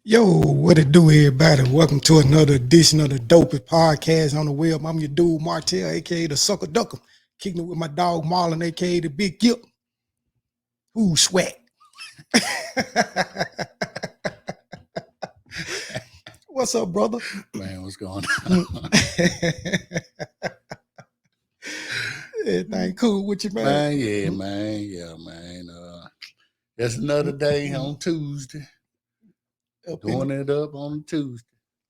Yo, what it do, everybody? Welcome to another edition of the dopest podcast on the web. I'm your dude, Martell, aka the Sucker Ducker. Kicking it with my dog, Marlon, aka the Big Gip. Ooh, SWAC. What's up, brother? Man, what's going on? Everything cool with you, man? Man. It's another day on Tuesday. Doing it up on Tuesday.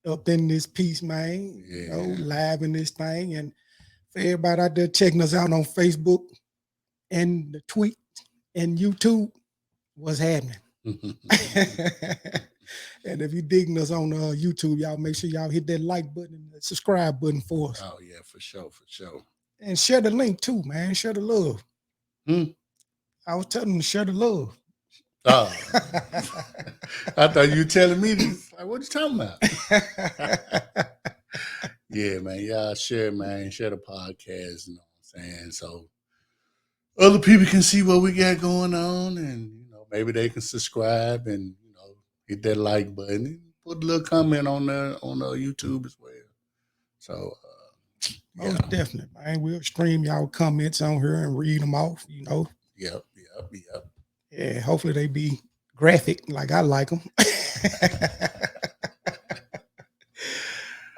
Up in this piece, man. Yeah. You know, live in this thing. And for everybody out there checking us out on Facebook and the tweet and YouTube, what's happening? And if you're digging us on YouTube, y'all make sure y'all hit that like button and the subscribe button for us. Oh, yeah, for sure. And share the link too, man. Share the love. I was telling them to share the love. Oh. I thought you were telling me this. Like, what you talking about? Yeah, man. Y'all share the podcast, you know what I'm saying? So other people can see what we got going on, and maybe they can subscribe and hit that like button and put a little comment on YouTube as well. So most definitely, man. We'll stream y'all comments on here and read them off, Yep. Yeah, hopefully they be graphic like I like them.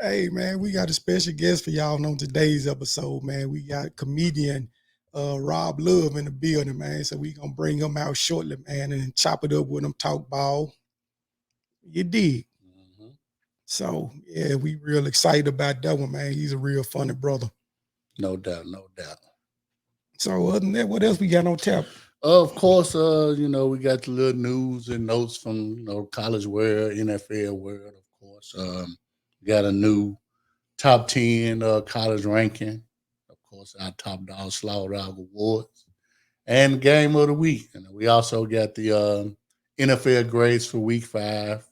Hey, man, we got a special guest for y'all on today's episode, man. We got comedian Rob Love in the building, man. So we gonna bring him out shortly, man, and chop it up with him, talk ball. You dig? Mm-hmm. So yeah, we real excited about that one, man. He's a real funny brother. No doubt. So other than that, what else we got on tap? Of course, we got the little news and notes from college world, NFL world. Of course, we got a new top 10 college ranking. Of course, our top dog slaughter awards and game of the week. And we also got the NFL grades for week 5.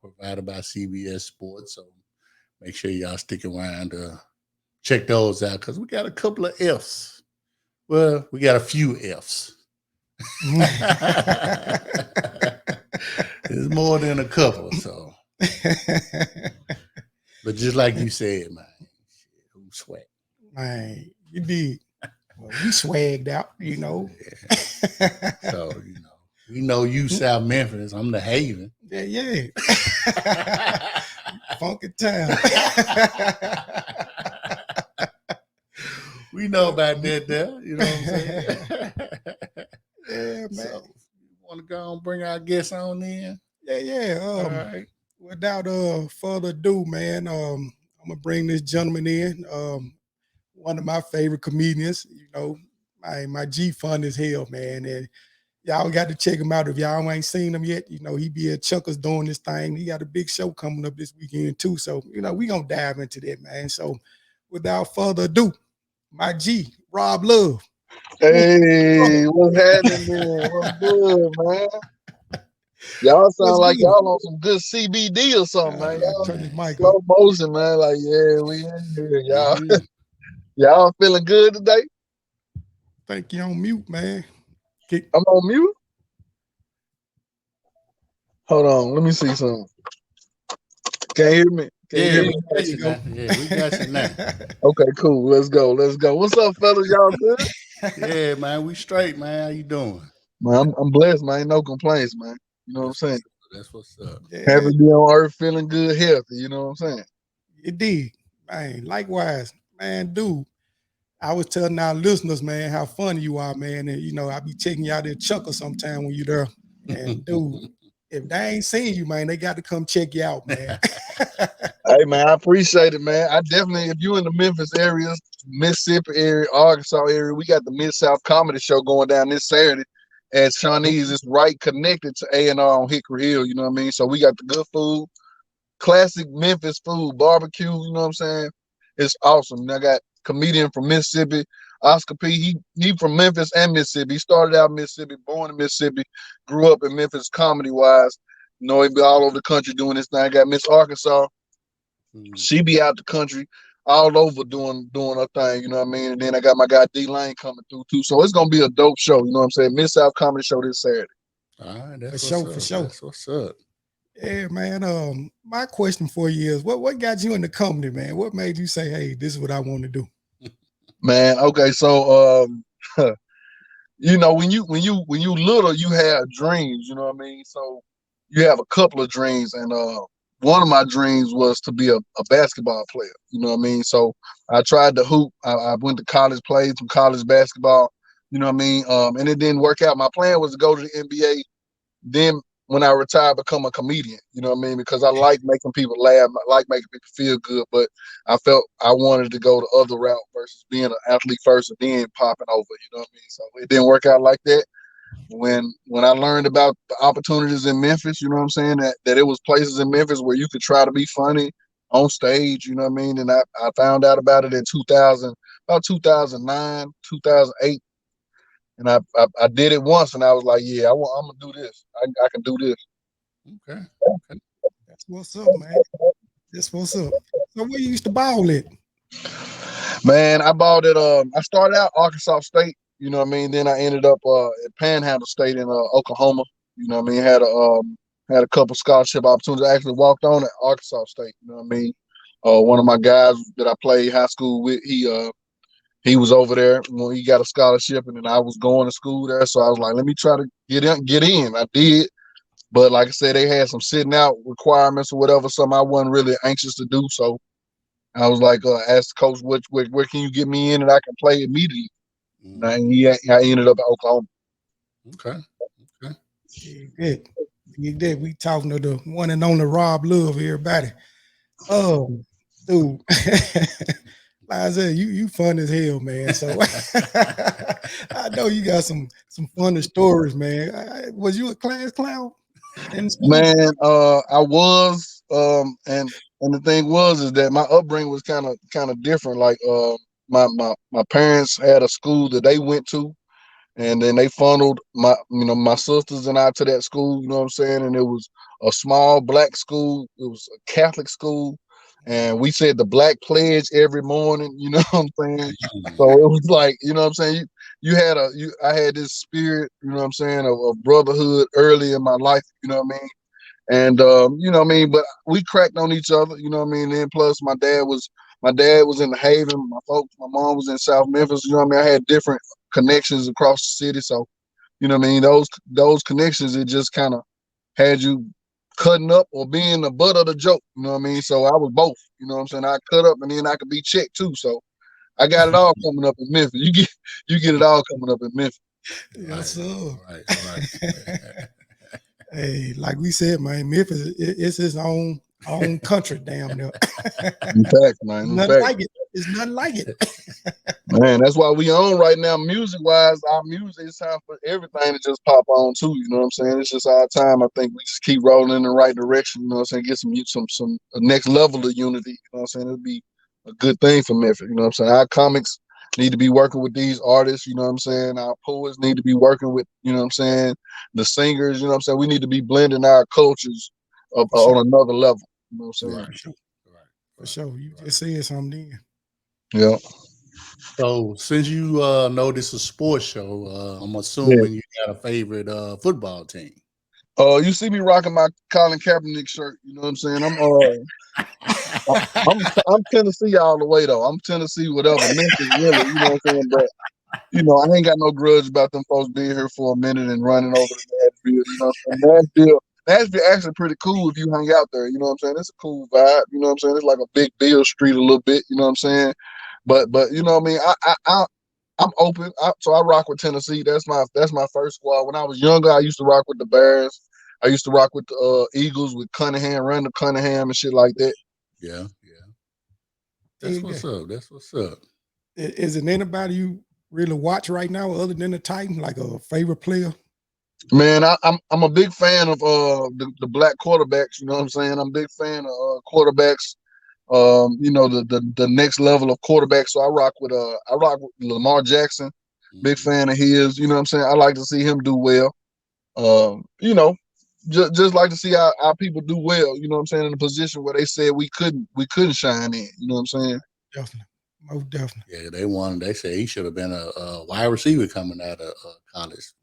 Provided by CBS Sports. So make sure y'all stick around to check those out because we got a couple of Fs. Well, we got a few Fs. It's more than a couple, so. But just like you said, man, who swag? Man, you did. Well, we swagged out, Yeah. So, we know you South Memphis. I'm the Haven. Yeah. Funky town. We know about that there. You know what I'm saying? Yeah, man. So, you want to go and bring our guests on in? Yeah. All right. Without further ado, man, I'm gonna bring this gentleman in. One of my favorite comedians. My G fun as hell, man, and y'all got to check him out if y'all ain't seen him yet. He be at Chuckers doing this thing. He got a big show coming up this weekend too. So we gonna dive into that, man. So without further ado, my G, Rob Love. Hey, what's happening, man? What's good, man? Y'all sound like y'all on some good CBD or something, man. Y'all turn your mic slow up. motion, man. Like, yeah, we in here, y'all. Y'all feeling good today? Think you on mute, man. I'm on mute? Hold on, let me see something. Can't hear me? Yeah, we got you now. Yeah, we got you now. Okay, cool. Let's go. What's up, fellas? Y'all good? Yeah, man, we straight, man. How you doing? Man, I'm blessed, man. No complaints, man. You know what I'm saying? That's what's up. Yeah. Happy to be on earth, feeling good, healthy. You know what I'm saying? You did, man. Likewise, man, dude. I was telling our listeners, man, how funny you are, man. And I be checking you out at Chucker sometime when you're there. And dude, if they ain't seen you, man, they got to come check you out, man. Hey, man, I appreciate it, man. I definitely, if you in the Memphis area, Mississippi area, Arkansas area, we got the Mid-South Comedy Show going down this Saturday at Shawnee's. It's right connected to A&R on Hickory Hill, you know what I mean? So we got the good food, classic Memphis food, barbecue, you know what I'm saying? It's awesome. And I got comedian from Mississippi, Oscar P. He from Memphis and Mississippi. He started out in Mississippi, born in Mississippi, grew up in Memphis comedy-wise. He be all over the country doing this thing. I got Miss Arkansas. She be out the country all over doing her thing, you know what I mean? And then I got my guy D-Lane coming through too. So it's gonna be a dope show, you know what I'm saying? Mid-South Comedy Show this Saturday. All right, that's For sure. That's what's up. Yeah, man. My question for you is, what got you in the company, man? What made you say, "Hey, this is what I want to do"? Man, okay, so you know, when you little, you have dreams, you know what I mean? So you have a couple of dreams, and one of my dreams was to be a basketball player, you know what I mean? So I tried to hoop. I went to college, played some college basketball, you know what I mean? And it didn't work out. My plan was to go to the NBA, then when I retire, become a comedian, you know what I mean? Because I like making people laugh, I like making people feel good, but I felt I wanted to go the other route versus being an athlete first and then popping over, you know what I mean? So it didn't work out like that. When I learned about the opportunities in Memphis, you know what I'm saying, that it was places in Memphis where you could try to be funny on stage, you know what I mean? And I found out about it in 2000, about 2009, 2008. And I did it once, and I was like, yeah, I'm gonna do this. I can do this. Okay. Okay. That's what's up, man. That's what's up. So where you used to ball at? Man, I bought it. I started out Arkansas State. You know what I mean. Then I ended up at Panhandle State in Oklahoma. You know what I mean. Had a couple scholarship opportunities. I actually walked on at Arkansas State. You know what I mean. One of my guys that I played high school with, he was over there when he got a scholarship, and then I was going to school there. So I was like, let me try to get in. Get in. I did. But like I said, they had some sitting out requirements or whatever, something I wasn't really anxious to do. So I was like, asked the coach, where can you get me in and I can play immediately? I ended up at Oklahoma. Okay. Okay. You did. We talking to the one and only Rob Love, everybody. Oh, dude. Like I said, you fun as hell, man. So I know you got some funny stories, man. Was you a class clown in school? Man, I was, and the thing was is that my upbringing was kind of different. Like, my parents had a school that they went to, and then they funneled my sisters and I to that school, you know what I'm saying? And it was a small black school. It was a Catholic school, and we said the Black Pledge every morning, you know what I'm saying? So it was like, you know what I'm saying? I had this spirit, you know what I'm saying, of brotherhood early in my life, you know what I mean? And you know what I mean, but we cracked on each other, you know what I mean? And then plus my dad was in the Haven, my mom was in South Memphis, you know what I mean? I had different connections across the city. So, you know what I mean, those connections, it just kind of had you cutting up or being the butt of the joke, you know what I mean? So I was both, you know what I'm saying? I cut up and then I could be checked too. So I got it all coming up in Memphis. You get it all coming up in Memphis. Yes, sir. All right. Hey, like we said, man, Memphis it's his own country, damn near. In fact, man. In Nothing fact, like it. It's nothing like it. man, that's why we on right now. Music wise, our music, it's time for everything to just pop on too. You know what I'm saying? It's just our time. I think we just keep rolling in the right direction. You know what I'm saying? Get some a next level of unity. You know what I'm saying? It'll be a good thing for Memphis. You know what I'm saying? Our comics need to be working with these artists. You know what I'm saying? Our poets need to be working with. You know what I'm saying? The singers. You know what I'm saying? We need to be blending our cultures Sure. on another level. You know what I'm saying? Right. For sure. Right. For sure. You just said something then. Yeah. So since you know this is a sports show, I'm Yeah. assuming you got a favorite football team. You see me rocking my Colin Kaepernick shirt. You know what I'm saying? I'm Tennessee all the way though. I'm Tennessee, whatever. Memphis, really. You know what I'm saying? But I ain't got no grudge about them folks being here for a minute and running over to Nashville. You know what I'm saying? Nashville actually pretty cool if you hang out there. You know what I'm saying? It's a cool vibe. You know what I'm saying? It's like a big Bill Street a little bit. You know what I'm saying? But you know what I mean? I'm open. So I rock with Tennessee. That's my first squad. When I was younger, I used to rock with the Bears. I used to rock with the Eagles with Cunningham, Randall Cunningham, and shit like that. Yeah. That's what's up. That's what's up. Is it anybody you really watch right now other than the Titan, like a favorite player? Man, I'm a big fan of the black quarterbacks. You know what I'm saying? I'm a big fan of quarterbacks. The next level of quarterbacks. So I rock with Lamar Jackson. Big fan of his. You know what I'm saying? I like to see him do well. Um, you know, just like to see our people do well. You know what I'm saying? In a position where they said we couldn't shine in. You know what I'm saying? Definitely. Most definitely. Yeah, they won. They say he should have been a wide receiver coming out of college.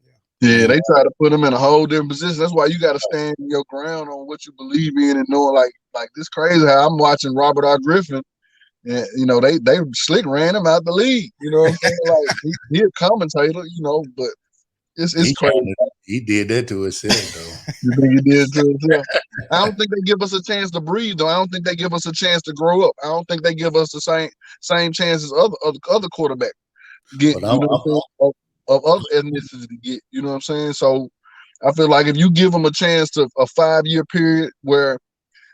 Yeah, they try to put him in a whole different position. That's why you got to stand your ground on what you believe in and knowing like this crazy how I'm watching Robert R. Griffin. And they slick ran him out the league. You know what I'm saying? Like he a commentator, but it's crazy. He did that to himself though. You think he did to himself? I don't think they give us a chance to breathe though. I don't think they give us a chance to grow up. I don't think they give us the same chances other quarterbacks get. Of other ethnicities to get. You know what I'm saying? So I feel like if you give them a chance to a 5-year period where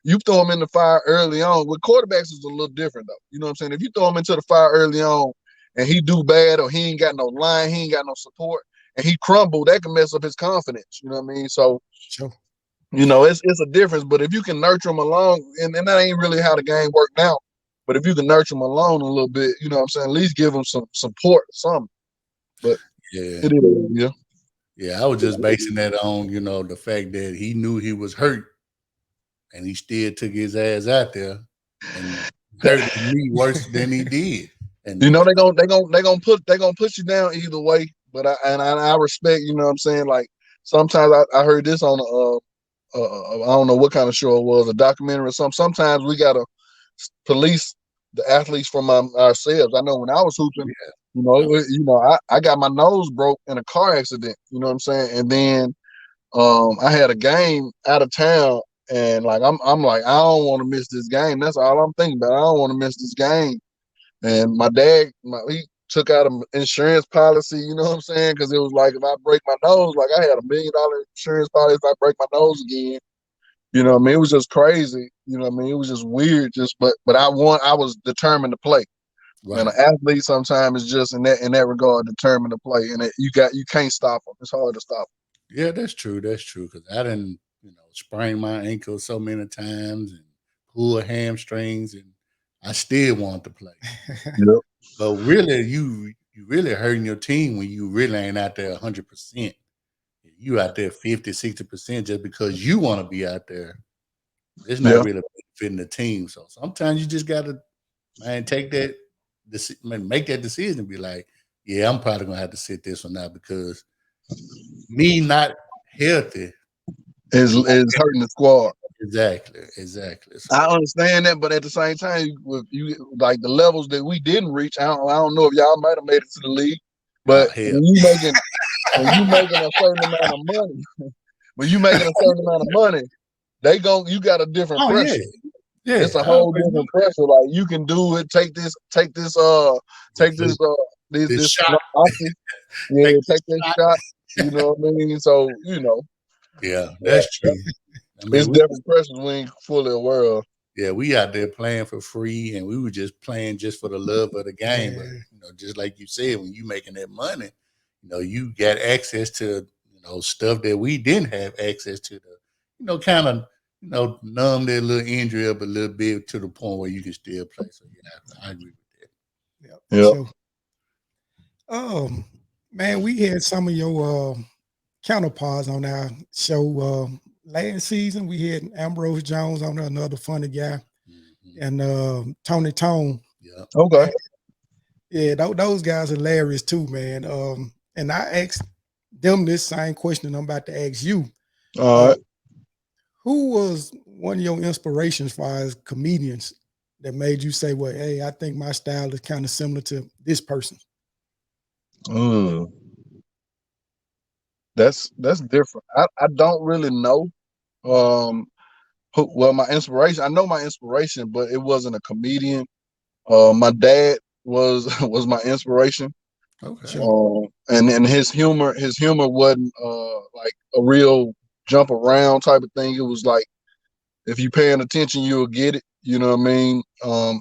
you throw them in the fire early on. With quarterbacks is a little different though. You know what I'm saying? If you throw him into the fire early on and he do bad or he ain't got no line, he ain't got no support, and he crumble, that can mess up his confidence. You know what I mean? So, sure. It's a difference. But if you can nurture him along, and that ain't really how the game worked now. But if you can nurture him along a little bit, you know what I'm saying? At least give him some support, something. But yeah, yeah. I was just basing that on the fact that he knew he was hurt. And he still took his ass out there and hurt me worse than he did. And they gonna push you down either way. But I respect, you know what I'm saying? Like sometimes I heard this on I don't know what kind of show it was, a documentary or something. Sometimes we gotta police the athletes from ourselves. I know when I was hooping, I got my nose broke in a car accident. You know what I'm saying? And then I had a game out of town. And like I'm like, I don't want to miss this game. That's all I'm thinking about. I don't want to miss this game. And my dad, he took out an insurance policy, you know what I'm saying? Because it was like if I break my nose, like I had $1 million insurance policy if I break my nose again. You know what I mean? It was just crazy. You know what I mean? It was just weird. But I was determined to play. Right. And an athlete sometimes is just in that regard determined to play. And you can't stop them. It's hard to stop them. Yeah, that's true. That's true. Because I didn't sprain my ankle so many times and pull hamstrings, and I still want to play. Yep. But really, you really hurting your team when you really ain't out there 100%. You out there 50, 60% just because you want to be out there. It's not really benefiting the team. So sometimes you just gotta, take that, make that decision and be like, yeah, I'm probably gonna have to sit this one out because me not healthy is hurting the squad. Exactly. So, I understand that, but at the same time, with you like the levels that we didn't reach, I don't know if y'all might have made it to the league, but when you making a certain amount of money, you got a different pressure. Yeah, it's a whole different pressure. Like you can do it. Take this shot. Take this shot. You know what I mean? So yeah, that's true. It's different pressures we ain't fully aware of. Yeah, we out there playing for free, and we were just playing just for the love of the game. Yeah. But just like you said, when you making that money, you got access to stuff that we didn't have access to. Kind of numb that little injury up a little bit to the point where you can still play. So yeah, I agree with that. Yeah. So, man, we had some of your counterparts on our show last season. We had Ambrose Jones on there, another funny guy, and Tony Tone. Yeah. Okay. Yeah, those guys are hilarious too, man. And I asked them this same question I'm about to ask you. All right. Who was one of your inspirations for as comedians that made you say, well, hey, I think my style is kind of similar to this person? That's different. I don't really know. My inspiration, I know my inspiration, but it wasn't a comedian. My dad was my inspiration. Okay. And his humor wasn't like a real jump around type of thing. It was like if you paying attention, you'll get it. You know what I mean?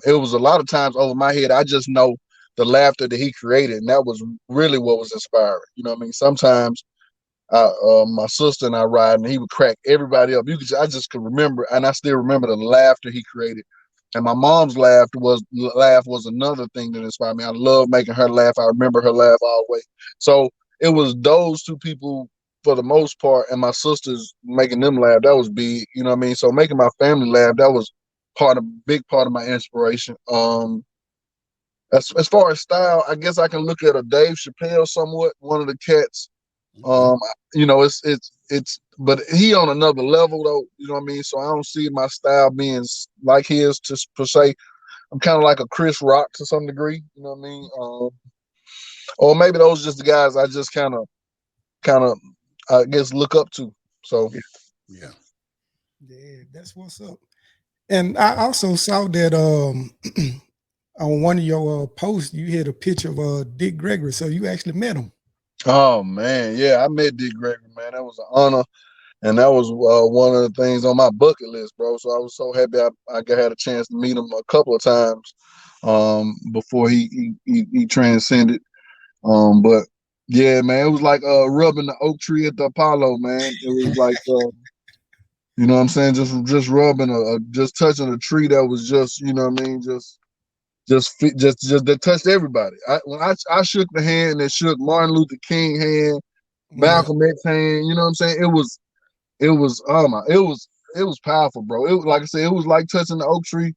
It was a lot of times over my head. I just know the laughter that he created, and that was really what was inspiring. You know what I mean? Sometimes my sister and I ride, and he would crack everybody up. I just could remember, and I still remember the laughter he created. And my mom's laugh was another thing that inspired me. I love making her laugh. I remember her laugh always. So it was those two people for the most part, and my sisters making them laugh. That was big. You know what I mean? So making my family laugh, that was big part of my inspiration. As far as style, I guess I can look at a Dave Chappelle somewhat, one of the cats. You know, it's, but he on another level though. You know what I mean? So I don't see my style being like his, just per se. I'm kind of like a Chris Rock to some degree. You know what I mean? Or maybe those are just the guys I just kind of, I guess, look up to. So Yeah. Yeah, that's what's up. And I also saw that on one of your posts you had a picture of Dick Gregory, so you actually met him. oh man, yeah, I met Dick Gregory, man. That was an honor, and that was one of the things on my bucket list, bro. So I was so happy I had a chance to meet him a couple of times before he transcended. But yeah, man, it was like rubbing the oak tree at the Apollo, man. It was like you know what I'm saying, just rubbing just touching a tree that was just, you know what I mean, just that touched everybody. When I shook the hand that shook Martin Luther King hand, Yeah. Malcolm X hand, you know what I'm saying? It was powerful, bro. It was, like I said, it was like touching the oak tree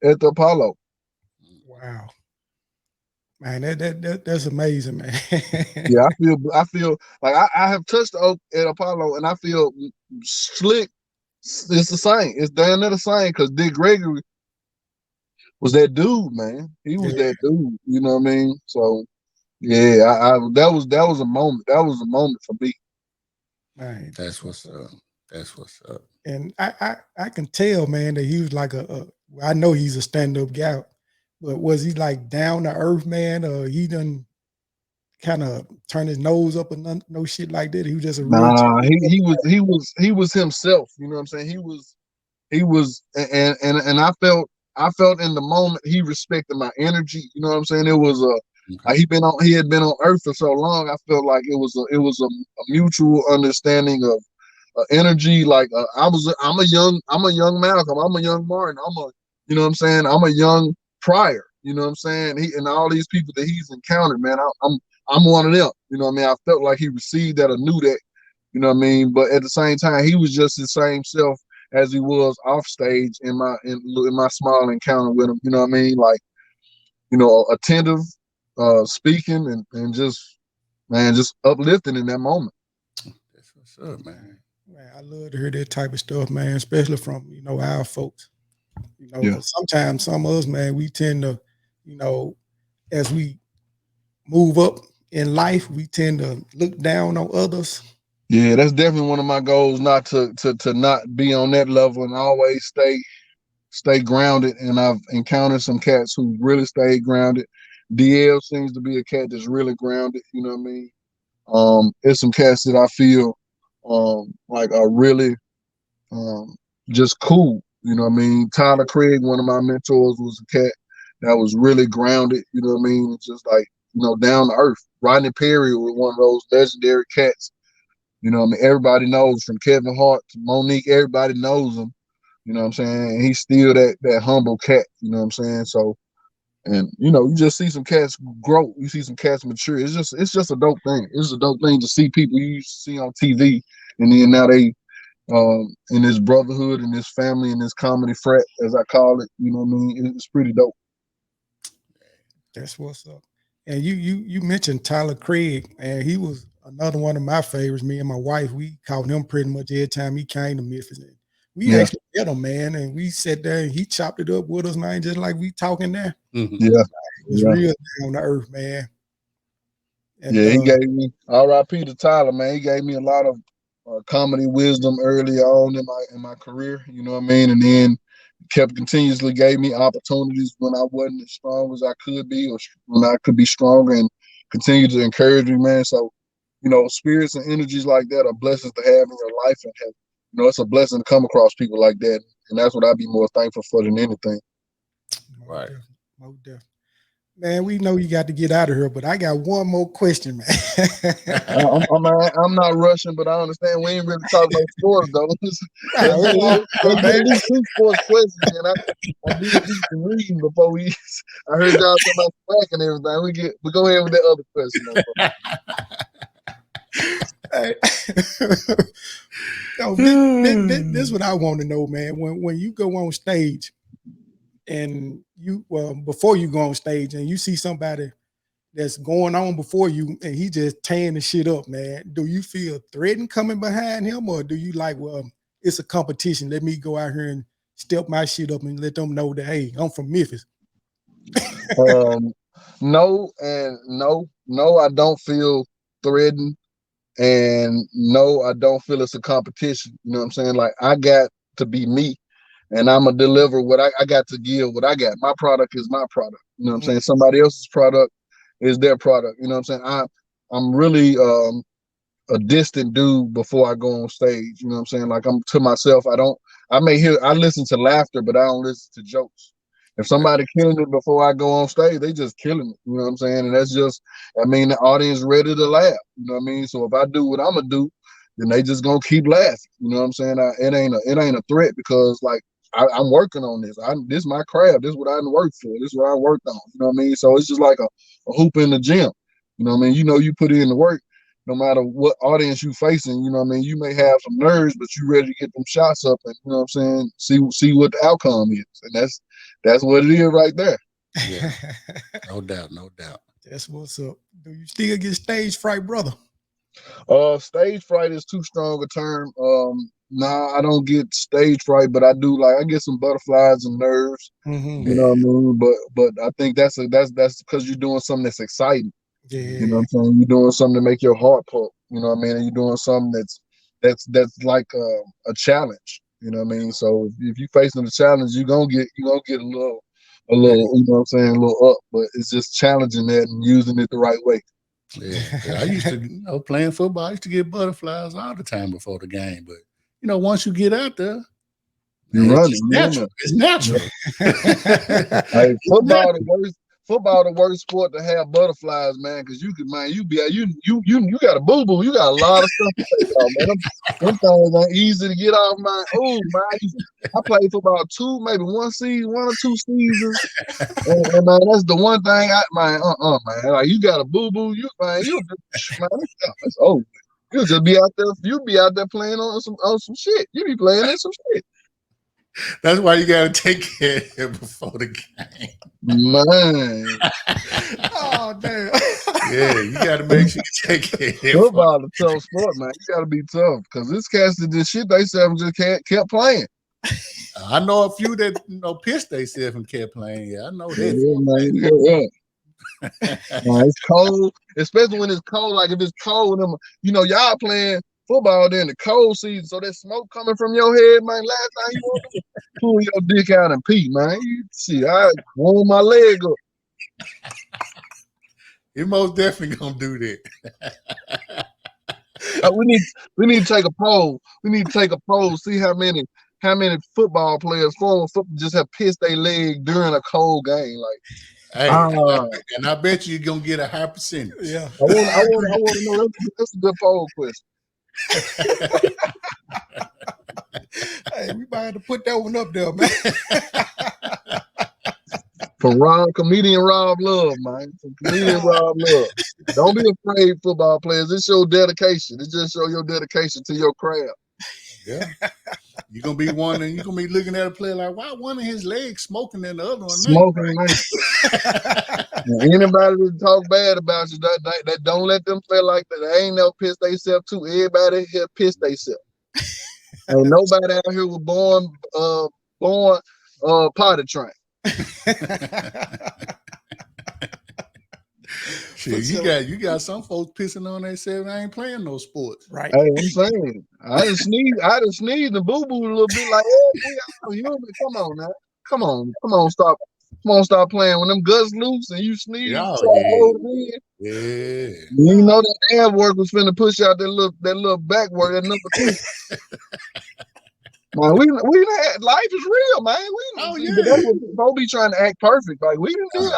at the Apollo. Wow. Man, that's amazing, man. Yeah, I feel like I have touched the oak at Apollo, and I feel slick. It's the same. It's damn near the same, because Dick Gregory was that dude, man. He was Yeah, that dude. You know what I mean? So yeah, that was a moment. That was a moment for me. man. That's what's up. That's what's up. And I can tell, man, that he was like I know he's a stand-up guy, but was he like down to earth, man? Or he done kind of turn his nose up and no shit like that? He was just a real Nah, he was himself. You know what I'm saying? He was, and I felt in the moment he respected my energy. You know what I'm saying? It was Okay. he had been on Earth for so long. I felt like it was a mutual understanding of energy. Like I'm a young Malcolm. I'm a young Martin. You know what I'm saying? I'm a young Pryor. You know what I'm saying? And all these people that he's encountered, man. I'm one of them. You know what I mean? I felt like he received that or knew that. You know what I mean? But at the same time, he was just his same self as he was off stage in my small encounter with him. You know what I mean? Like, attentive, speaking, and just uplifting in that moment. That's what's up, man. man. I love to hear that type of stuff, man, especially from our folks. Yeah. Because sometimes some of us, man, we tend to, as we move up in life, we tend to look down on others. Yeah, that's definitely one of my goals, not to not be on that level and always stay grounded. And I've encountered some cats who really stayed grounded. DL seems to be a cat that's really grounded, you know what I mean? It's some cats that I feel like are really um just cool, you know what I mean? Tyler Craig, one of my mentors, was a cat that was really grounded, you know what I mean? It's just like, down to earth. Rodney Perry was one of those legendary cats. You know what I mean? Everybody knows, from Kevin Hart to Monique, everybody knows him. You know what I'm saying? And he's still that humble cat, you know what I'm saying? So, and you just see some cats grow, you see some cats mature. It's just a dope thing. It's a dope thing to see people you used to see on TV, and then now they in this brotherhood and this family and this comedy frat, as I call it, you know what I mean? It's pretty dope. That's what's up. And you mentioned Tyler Craig, and he was another one of my favorites. Me and my wife, we called him pretty much every time he came to Memphis. And we Yeah, actually met him, man, and we sat there and he chopped it up with us, man, just like we talking there. Mhm. yeah, It was yeah. real down to earth, man. And Yeah, he gave me R.I.P. to Tyler, man. He gave me a lot of comedy wisdom early on in my career. You know what I mean? And then kept continuously gave me opportunities when I wasn't as strong as I could be, or when I could be stronger, and continued to encourage me, man. So, spirits and energies like that are blessings to have in your life, and it's a blessing to come across people like that, and that's what I'd be more thankful for than anything. most Right. definitely, most definitely. Man, we know you got to get out of here, but I got one more question, man. I'm not rushing, but I understand we ain't really talking about sports though. Nah, Let's get man. at least two sports questions, man. I did do some reading before we. I heard y'all talking about SWAC and everything. We go ahead with that other question though. Hey. No, this is what I want to know, man. When you go on stage and before you go on stage and you see somebody that's going on before you, and he just tearing the shit up, man. Do you feel threatened coming behind him, or do you like, well, it's a competition. Let me go out here and step my shit up and let them know that, hey, I'm from Memphis. No, and no, I don't feel threatened, and no, I don't feel it's a competition. You know what I'm saying? Like, I got to be me, and I'm gonna deliver what I got to give. What I got, my product is my product. You know what I'm saying? Somebody else's product is their product. You know what I'm saying? I'm really a distant dude before I go on stage. You know what I'm saying? Like, I'm to myself. I listen to laughter, but I don't listen to jokes. If somebody killing it before I go on stage, they just killing it. You know what I'm saying? And that's just, I mean, the audience ready to laugh. You know what I mean? So if I do what I'm gonna do, then they just gonna keep laughing. You know what I'm saying? It ain't a threat, because like, I'm working on this. This is my craft. This is what I worked for. This is what I worked on. You know what I mean? So it's just like a hoop in the gym. You know what I mean? You know, you put in the work, no matter what audience you facing. You know what I mean? You may have some nerves, but you ready to get them shots up, and you know what I'm saying? See what the outcome is, and that's what it is right there. Yeah, no doubt. That's what's up. Do you still get stage fright, brother? Stage fright is too strong a term. Nah, I don't get stage fright, but I do, like, I get some butterflies and nerves. You know what I mean? But I think that's because you're doing something that's exciting. Yeah. You know what I'm saying? You're doing something to make your heart pump. You know what I mean? And you're doing something that's like a challenge. You know what I mean? So if you're facing the challenge, you're gonna get a little, you know what I'm saying, a little up. But it's just challenging that and using it the right way. Yeah, I used to, playing football, I used to get butterflies all the time before the game. But once you get out there, you run it. It's natural. Hey, football the worst sport to have butterflies, man, because you got a boo boo, you got a lot of stuff to take off, man. Them things ain't easy to get off, man. Oh, man, I played football one or two seasons, and man, that's the one thing man. Like, you got a boo boo, that's over. You'll just be out there. You'll be out there playing on some shit. You be playing in some shit. That's why you gotta take care of it before the game. Man. Oh, damn. Yeah, you gotta make sure you take care of it. Football is a tough sport, man. You gotta be tough, because this cast did this shit they said just kept playing. I know a few that pissed themselves and kept playing. Yeah, I know that. Man, it's cold, especially when it's cold. Like, if it's cold, y'all playing football during the cold season, so that smoke coming from your head, man. Last time you want to pull your dick out and pee, man. I warm my leg up. You most definitely gonna do that. We need to take a poll. We need to take a poll. See how many football players, former football, just have pissed their leg during a cold game. Like, hey, and I bet you're gonna get a high percentage. Yeah, I want to know. That's a good poll question. Hey, we might have to put that one up there, man. From comedian Rob Love, man. From comedian Rob Love. Don't be afraid, football players. It's your dedication. It just show your dedication to your craft. Yeah. You're gonna be one, and you're gonna be looking at a player like, why one of his legs smoking and the other one smoking? Anybody that talk bad about you, that don't let them feel like that. They ain't never pissed themselves too. Everybody here pissed themselves. Ain't nobody out here was born potty trained. Shit, you got some folks pissing on themselves. I ain't playing no sports. Right. Hey, I'm saying, I done sneezed and boo boo a little bit. Like, hey, human. Come on now. Come on, stop playing. When them guts loose and you sneeze, you know that ab work was finna push out that little back work, that number 2. Man, we had, life is real, man. But that's what people be trying to act perfect. Like, we didn't do it.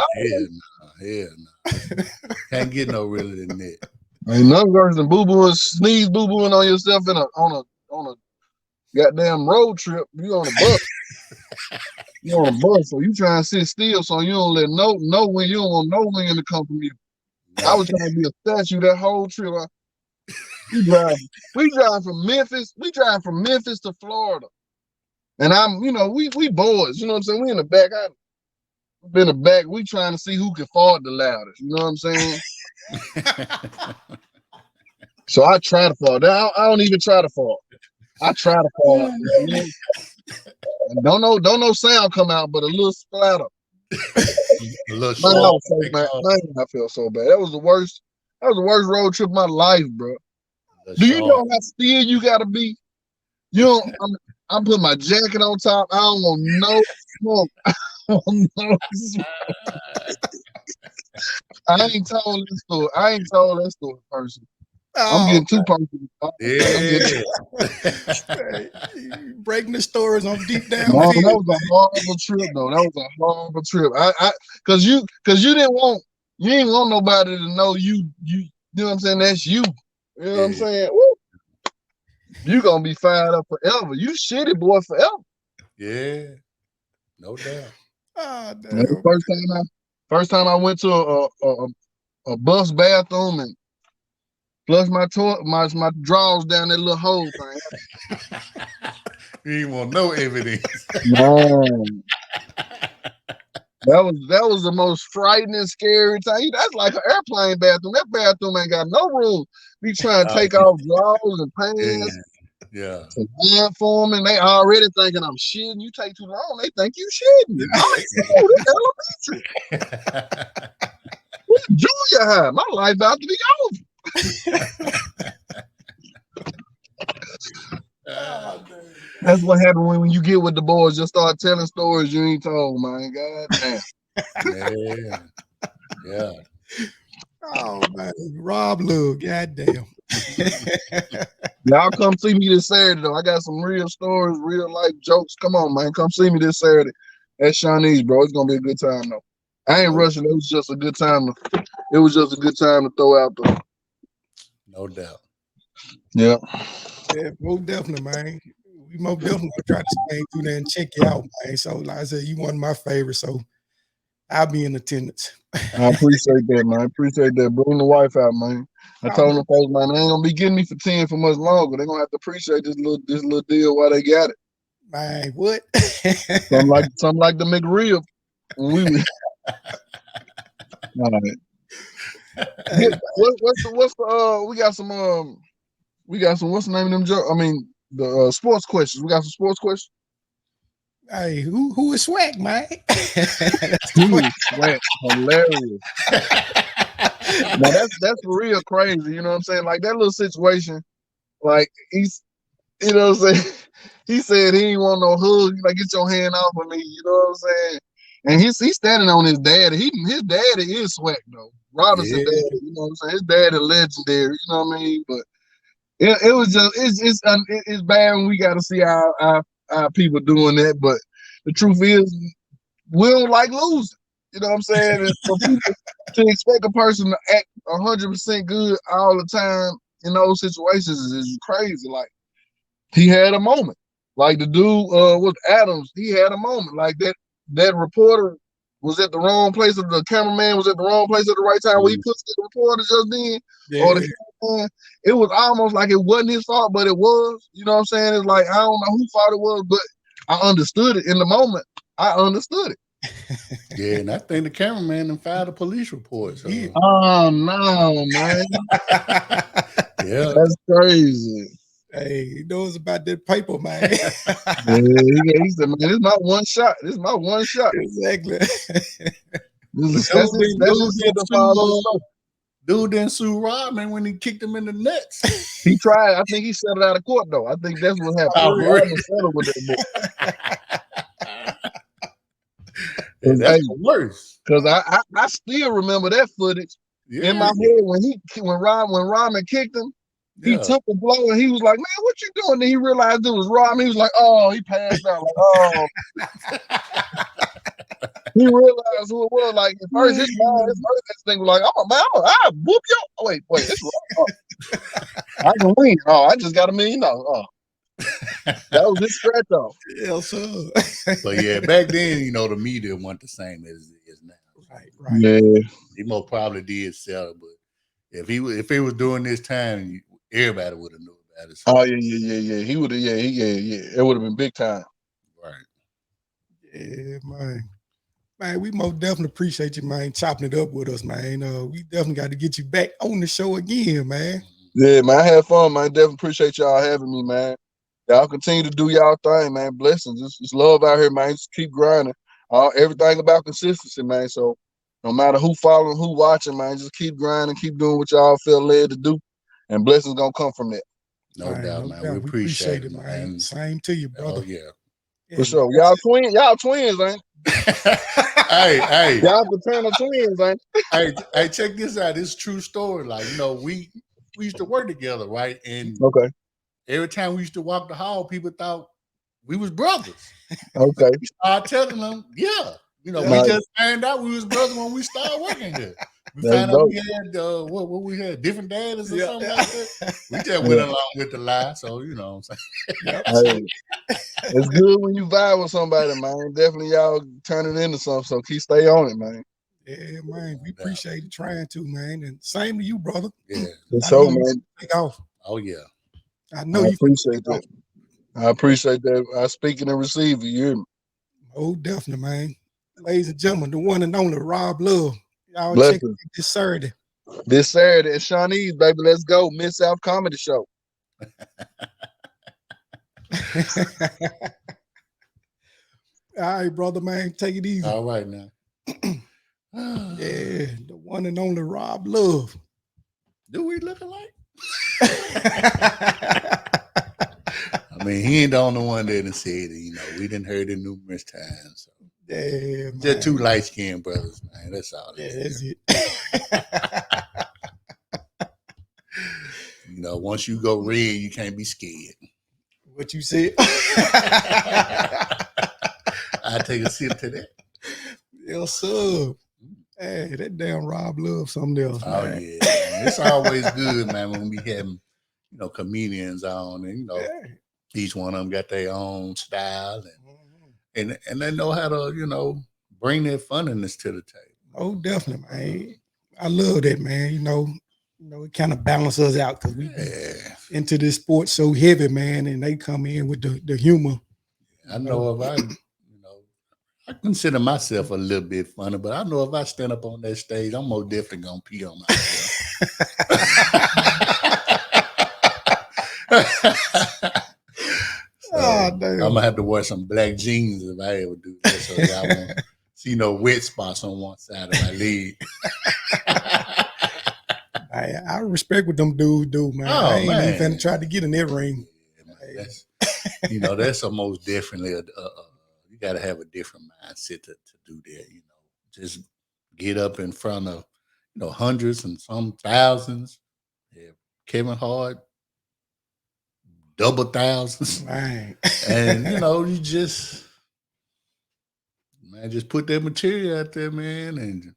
Hell no. Can't get no realer than that. Ain't nothing worse than boo-booing on yourself on a goddamn road trip. You on a bus. So you trying to sit still, so you don't let no wind. You don't want no wind to come from you. I was trying to be a statue that whole trip. We drive from Memphis. We drive from Memphis to Florida, and we boys. You know what I'm saying? We in the back. in the back. We trying to see who can fart the loudest. You know what I'm saying? So I try to fart. I don't even try to fart. I try to fart. And don't no sound come out, but a little splatter. A little Man, I short. was so bad. Man, I feel so bad. That was the worst. That was the worst road trip of my life, bro. Do you know how still you gotta be? You know, I'm putting my jacket on top. I don't want no smoke. I don't know. I ain't told this story. I ain't told that story person. I'm getting too personal. Yeah. Breaking the stories on deep down. No, that was a horrible trip, though. That was a horrible trip. Cause you didn't want nobody to know you know what I'm saying? That's you. You know what I'm saying? Woo. You gonna be fired up forever. You shitty boy forever. Yeah. No doubt. Oh, Man, first time I went to a bus bathroom and flushed my drawers down that little hole thing. You ain't want no evidence. Man. That was the most frightening, scary time. That's like an airplane bathroom. That bathroom ain't got no room. We trying to take off drawers and pants. Yeah. To for them, and they already thinking I'm shitting. You take too long, they think you shitting. This elementary. This junior high. My life about to be over. That's what happened when you get with the boys. Just start telling stories you ain't told, man. God damn. Yeah. Oh man, Rob Lug, goddamn. Y'all come see me this Saturday though. I got some real stories, real life jokes. Come on, man. Come see me this Saturday at Shawnee's, bro. It's gonna be a good time though. I ain't rushing. It was just a good time. It was just a good time to throw out there. No doubt. Yeah. Yeah, most definitely, man. We most definitely try to stay through there and check you out, man. So, like I said, you one of my favorites, so I'll be in attendance. I appreciate that, man. I appreciate that. Bring the wife out, man. I told them folks, man, they ain't gonna be getting me for 10 for much longer. They're gonna have to appreciate this little deal while they got it. Man, what? something like the McRib. When we all right. What's the we got some what's the name of them jokes? I mean the sports questions. We got some sports questions. Hey, who is SWAC, man? SWAC, hilarious. Now that's real crazy. You know what I'm saying? Like that little situation. Like he's, you know what I'm saying? He said he ain't want no hug. Like get your hand off of me. You know what I'm saying? And he's standing on his daddy. His daddy is SWAC though. Robinson daddy. You know what I'm saying? His daddy legendary. You know what I mean? But it was just it's bad when we got to see our people doing that. But the truth is, we don't like losing. You know what I'm saying? And for people to expect a person to act 100% good all the time in those situations is crazy. Like he had a moment. Like the dude with Adams, he had a moment. Like that reporter was at the wrong place, or the cameraman was at the wrong place at the right time when he pushed the reporter just then. Yeah. Or the cameraman, it was almost like it wasn't his fault, but it was. You know what I'm saying? It's like I don't know whose fault it was, but I understood it in the moment. I understood it. Yeah, and I think the cameraman filed a police report. So. Oh no, man! Yeah, that's crazy. Hey, he knows about that paper, man. Yeah, he said, "Man, this is my one shot. This is my one shot." Exactly. Dude didn't sue Rodman when he kicked him in the nuts. He tried. I think he settled out of court though. I think that's what happened. Oh, really? Settled with that boy. That's the worst. Because I still remember that footage in my head when Rodman kicked him. He took the blow and he was like, "Man, what you doing?" Then he realized it was Rodman. He was like, "Oh," he passed out. Like, "Oh." He realized who it was. Like at first, his first thing was like, I'll whoop you. Oh, wait, it's wrong. Oh. I can win. Oh, I just got $1 million. Oh, that was his scratch off. Yeah, sir. But yeah, back then, the media wasn't the same as it is now. Right. Yeah, he most probably did sell it, but if he was doing this time, everybody would have known about it. So. Oh yeah. He would have. Yeah. It would have been big time. Right. Yeah, man. Man, we most definitely appreciate you, man, chopping it up with us, man. We definitely got to get you back on the show again, man. Yeah, man, I had fun, man. Definitely appreciate y'all having me, man. Y'all continue to do y'all thing, man. Blessings. It's love out here, man. Just keep grinding. Everything about consistency, man. So no matter who following, who watching, man, just keep grinding, keep doing what y'all feel led to do, and blessings gonna come from that. No doubt, No man. doubt. We appreciate it, man. Same to you, brother. Oh yeah. For sure. Y'all twins, ain't? Hey. Y'all fraternal twins, ain't? Hey, check this out. It's a true story. Like, we used to work together, right? And Okay. every time we used to walk the hall, people thought we was brothers. Okay. We started telling them, yeah. We just found out we was brothers when we started working here. We found out we had what we had, different daddies or something like that. We just went along with the lie. So what I'm saying. Hey, it's good when you vibe with somebody, man. Definitely y'all turn it into something. So stay on it, man. Yeah, man. We appreciate you trying to, man. And same to you, brother. Yeah. So, man. Take off. Oh yeah. I appreciate that. I appreciate that. I speak and receive you. Hear me? Oh, definitely, man. Ladies and gentlemen, the one and only Rob Love. Y'all Blessings. check it this Saturday. This Saturday at Shawnee's, baby. Let's go. Mid-South Comedy Show. All right, brother, man. Take it easy. All right now. Yeah, the one and only Rob Love. Do we look alike? I mean, he ain't the only one that done said it. We done heard it numerous times. So. Yeah, man. Just two light-skinned brothers, man. That's all. That's it. Once you go red, you can't be scared. What you said? I take a sip to that. Yes, sir. Hey, that damn Rob Love something else, man. Oh yeah, man. It's always good, man, when we having comedians on, and each one of them got their own style, and they know how to bring their funniness to the table. Oh, definitely, man. I love that, man. It kind of balances us out because we into this sport so heavy, man, and they come in with the humor. I know if I consider myself a little bit funny, but I know if I stand up on that stage, I'm most definitely gonna pee on myself. I'm gonna have to wear some black jeans if I ever do that, so y'all won't see no wet spots on one side of my leg. I respect what them dudes do, man. Oh, I ain't man. even try to get in that ring. Yeah, man, that's almost definitely you got to have a different mindset to do that. Just get up in front of hundreds and some thousands. Yeah, Kevin Hart, double thousands, right? And you just put that material out there, man, and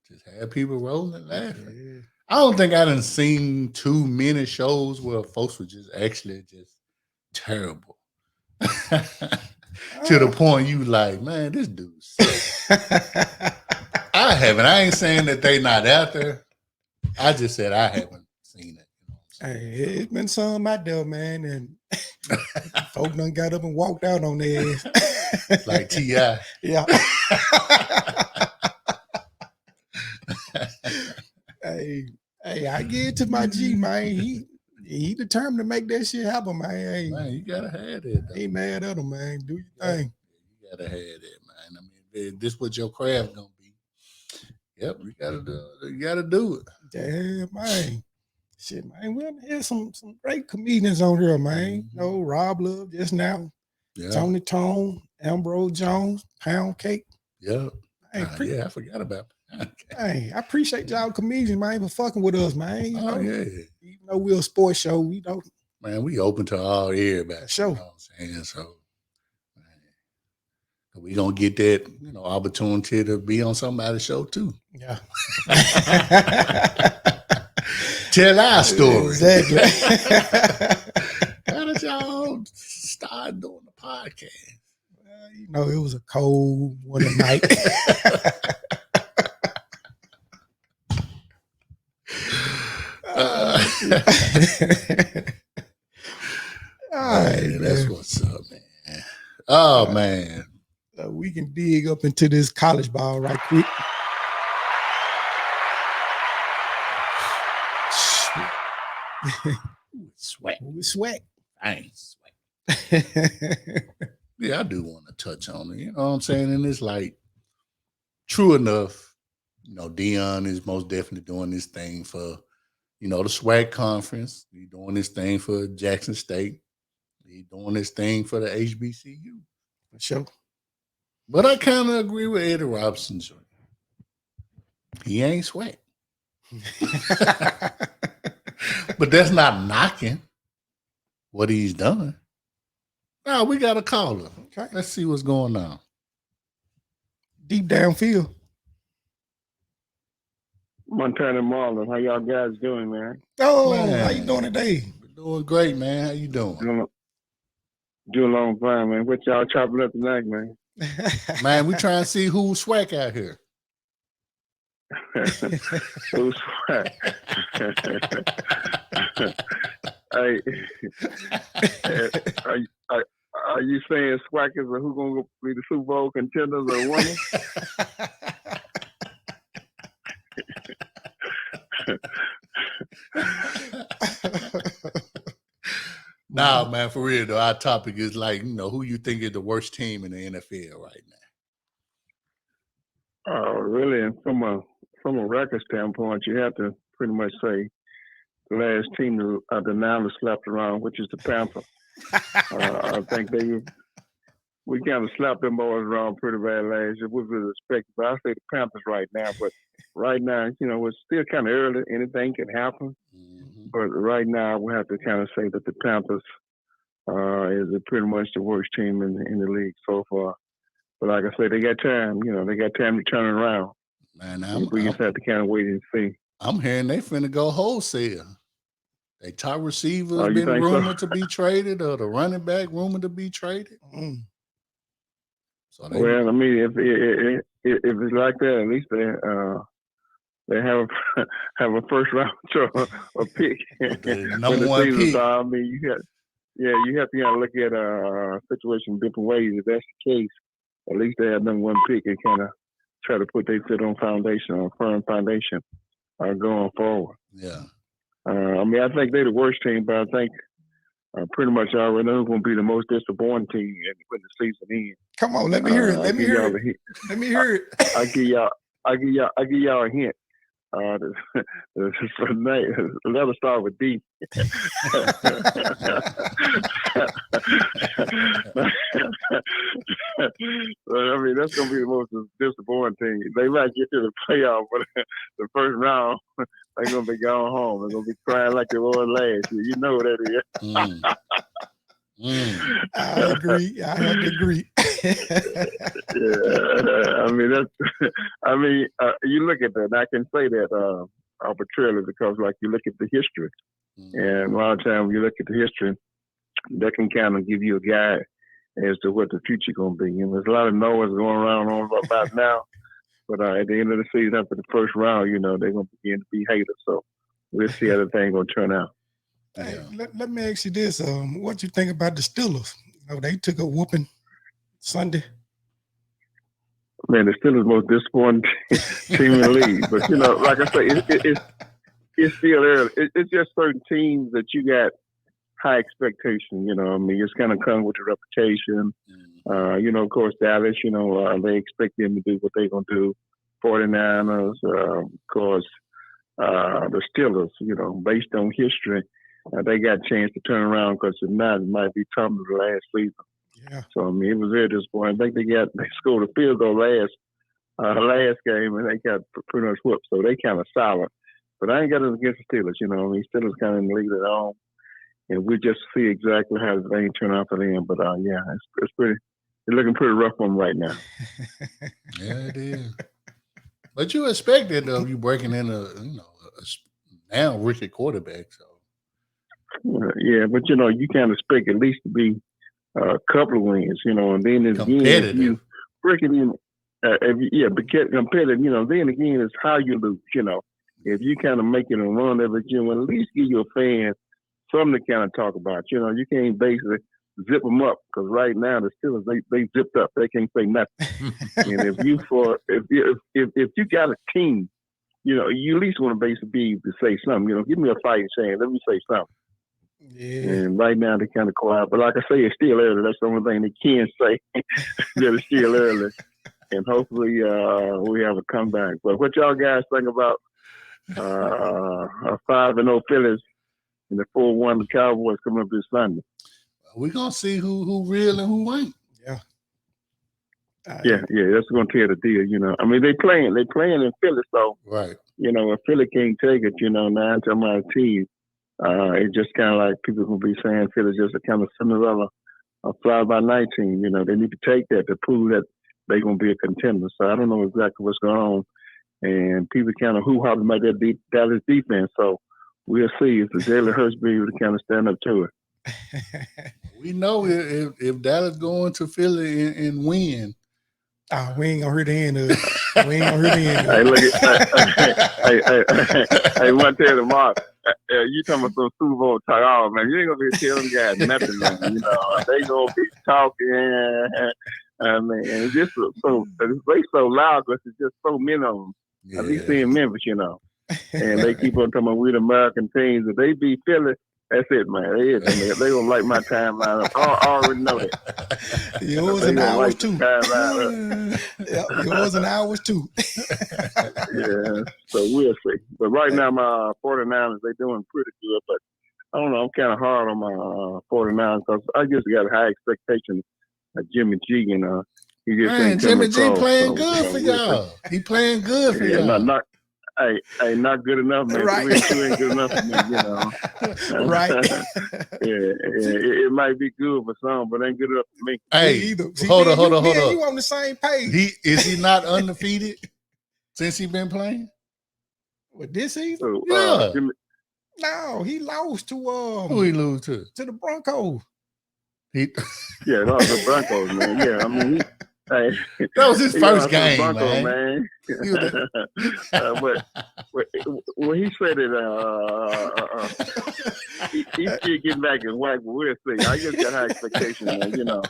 just have people rolling and laughing. Yeah. I don't think I done seen too many shows where folks were just actually just terrible. To the point you like, man, this dude sucks. I haven't. I ain't saying that they not out there. I just said I haven't seen it. Hey, it's been some out there, man, and folk done got up and walked out on their ass. Like T.I. Yeah. Hey, I give it to my G, man. He determined to make that shit happen, man. Hey, man, you gotta have it. I ain't mad at him, man. Do your thing. You gotta have it, man. I mean, this what your craft gonna be. Yep, you gotta do it. Yeah, man. Shit, man. We had some great comedians on here, man. Mm-hmm. Rob Love just now. Yeah. Tony Tone, Ambrose Jones, Pound Cake. Yeah. I forgot about that. Hey, I appreciate y'all comedians, man, for fucking with us, man. Yeah. Even though we're a sports show, we don't. Man, we open to all everybody. Sure. You know what I'm saying? So, man, we gonna get that, opportunity to be on somebody's show too. Yeah. Tell our story. Exactly. How did y'all start doing the podcast? Well, it was a cold one night. All right, that's what's up, man. Oh man, We can dig up into this college ball right quick. SWAC. SWAC. I ain't SWAC. Yeah, I do want to touch on it. You know what I'm saying? And it's like, true enough, you know, Dion is most definitely doing this thing for, you know, the SWAC conference. He's doing this thing for Jackson State. He's doing this thing for the HBCU. For sure. But I kind of agree with Eddie Robinson. He ain't SWAC. But that's not knocking what he's done. Now we got a caller. Okay. Let's see what's going on. Deep downfield. Montana Marlon, how y'all guys doing, man? Oh, Man. how you doing today? We're doing great, man. How you doing? Doing long time, man. What y'all chopping up tonight, man? Man, we trying to see who's SWAC out here. Who's SWAC? Hey, are you saying SWAC is who gonna be the Super Bowl contenders or winners? Nah, man, for real though, our topic is like, you know, who you think is the worst team in the NFL right now? Really, and from a record standpoint, you have to pretty much say the last team the now slapped around, which is the Panthers. I think we kind of slapped them boys around pretty bad last year. We was expected, but I say the Panthers right now. But right now, you know, it's still kind of early. Anything can happen. Mm-hmm. But right now, we have to kind of say that the Panthers is pretty much the worst team in the league so far. But like I said, they got time. You know, they got time to turn it around. Man, we just have to kind of wait and see. I'm hearing they finna go wholesale. They top receivers been rumored to be traded, or the running back rumored to be traded. Mm. So well, I mean, if it's like that, at least they have a first round a pick. The number one pick. I mean, you have to kind of look at a situation different ways. If that's the case, at least they have number one pick and kind of try to put their foot on firm foundation, going forward. Yeah. I mean, I think they're the worst team, but I think pretty much I already know who's going to be the most disappointing team when the season ends. Come on, let me hear it. Let me hear it. Let me hear it. I give y'all a hint. The letter start with D. I mean, that's gonna be the most disappointing thing. They might get to the playoff, but the first round, they're gonna be going home. They're gonna be crying like they were last year. You know what that is. I agree. I have to agree. Yeah, I mean that's. I mean, you look at that. And I can say that arbitrarily because, like, you look at the history, and a lot of times when you look at the history, that can kind of give you a guide as to what the future going to be. And there's a lot of noise going around on about now, but at the end of the season, after the first round, you know, they're going to begin to be haters. So we'll see how the thing going to turn out. Hey, let me ask you this: what you think about the Steelers? You know, they took a whooping Sunday. Man, the Steelers most disappointing team in the league. But you know, like I say, it's still early. It's just certain teams that you got high expectation. You know, I mean, it's kind of come with the reputation. You know, of course, Dallas. You know, they expect them to do what they're gonna do. 49ers, of course, the Steelers. You know, based on history. They got a chance to turn around because if not, it might be tough the last season. Yeah. So I mean, it was very disappointing. I think they scored a field goal last game, and they got pretty much whooped. So they kind of solid. But I ain't got it against the Steelers. You know, I mean, Steelers kind of in the lead at home, and we just see exactly how the thing turn out for them. But yeah, it's pretty. It's looking pretty rough on them right now. Yeah, it is. But you expected though, you breaking in a now rookie quarterback. So. Yeah, but you know, you can't expect at least to be a couple of wins, you know, and then again, if you break it in, but get competitive, you know, then again, it's how you lose, you know. If you kind of make it a run every year, well, at least give your fans something to kind of talk about. You know, you can't basically zip them up, because right now the Steelers they zipped up. They can't say nothing. And if you got a team, you know, you at least want to basically be able to say something. You know, give me a fighting chance. Let me say something. Yeah. And right now they're kind of quiet. But like I say, it's still early. That's the only thing they can say. That it's still early. And hopefully we have a comeback. But what y'all guys think about a 5-0 Phillies and the 4-1 Cowboys coming up this Sunday? We're gonna see who real and who ain't. Yeah. Yeah, that's gonna tell the deal, you know. I mean they playing in Philly, so Right. you know, if Philly can't take it, you know, 9 times out of 10, it's just kind of like people will be saying Philly's just a kind of Cinderella, a fly-by-night team. You know, they need to take that to prove that they're going to be a contender. So I don't know exactly what's going on. And people kind of hoo-ha about that Dallas defense. So we'll see if the Jalen Hurts be able to kind of stand up to it. We know if Dallas going to Philly and win. We ain't gonna hurt the end of it. We ain't gonna hurt the end of it. Hey, look at hey, one tell you, Mark. You talking about some Super Bowl talk? Oh man, you ain't gonna be telling them guys nothing, man. You know, they gonna be talking. I mean, it's just they so loud because it's just so many of them. Yeah. I be seeing Memphis, you know, and they keep on talking about we the American teams. If they beat Philly, that's it, man. They gonna light my timeline up. I already know that. Yours and ours too. Yep, yours and ours too. Yeah, so we'll see. But right now, my 49ers, they doing pretty good. But I don't know, I'm kind of hard on my 49ers because I just got high expectations of Jimmy G. And he just ain't Jimmy G across, playing good for y'all. He playing good for y'all. Not good enough, man. Right. 3-2 ain't good enough for me, you know. Right. It might be good for some, but ain't good enough for me. Hey, See, hold on. You on the same page. Is he not undefeated since he been playing? What, this season? So, Yeah. No, he lost to Who he lose to? To the Broncos. Yeah, that was the Broncos, man. Yeah, I mean, that was his first game, Broncos, man. But when he said it, he's still getting back in whack. But we'll see. I just got high expectations, man. You know,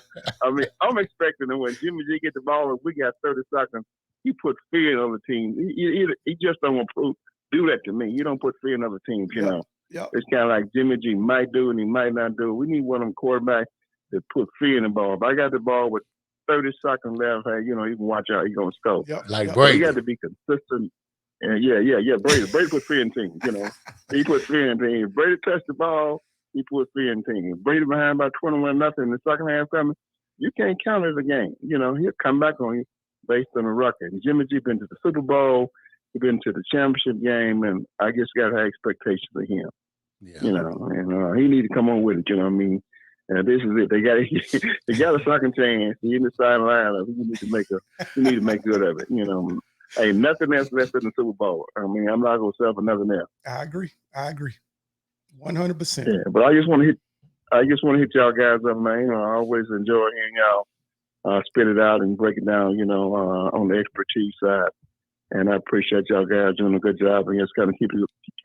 I mean, I'm expecting that when Jimmy G get the ball, if we got 30 seconds, he puts fear in other teams. He just don't want to do that to me. You don't put fear in other teams. You know, It's kind of like Jimmy G might do it and he might not do it. We need one of them quarterbacks that put fear in the ball. If I got the ball with 30 seconds left, hey, you know, you can watch out. He's gonna score. Like But Brady. he got to be consistent. And Brady put fear in teams. You know, he put fear in teams. Brady touched the ball, he put fear in teams. Brady behind by 21-0 in the second half coming, you can't count it as a game. You know, he'll come back on you based on the record. And Jimmy G been to the Super Bowl, he been to the championship game, and I just got high expectations of him. Yeah. You know, and he need to come on with it. You know what I mean? This is it. They got a second chance. He in the starting lineup. He need to make good of it. You know, hey, nothing else left in the Super Bowl. I mean, I'm not gonna sell for nothing else. I agree. 100%. Yeah, but I just want to hit y'all guys up, man. You know, I always enjoy hearing y'all spit it out and break it down. You know, on the expertise side, and I appreciate y'all guys doing a good job and just kind of keep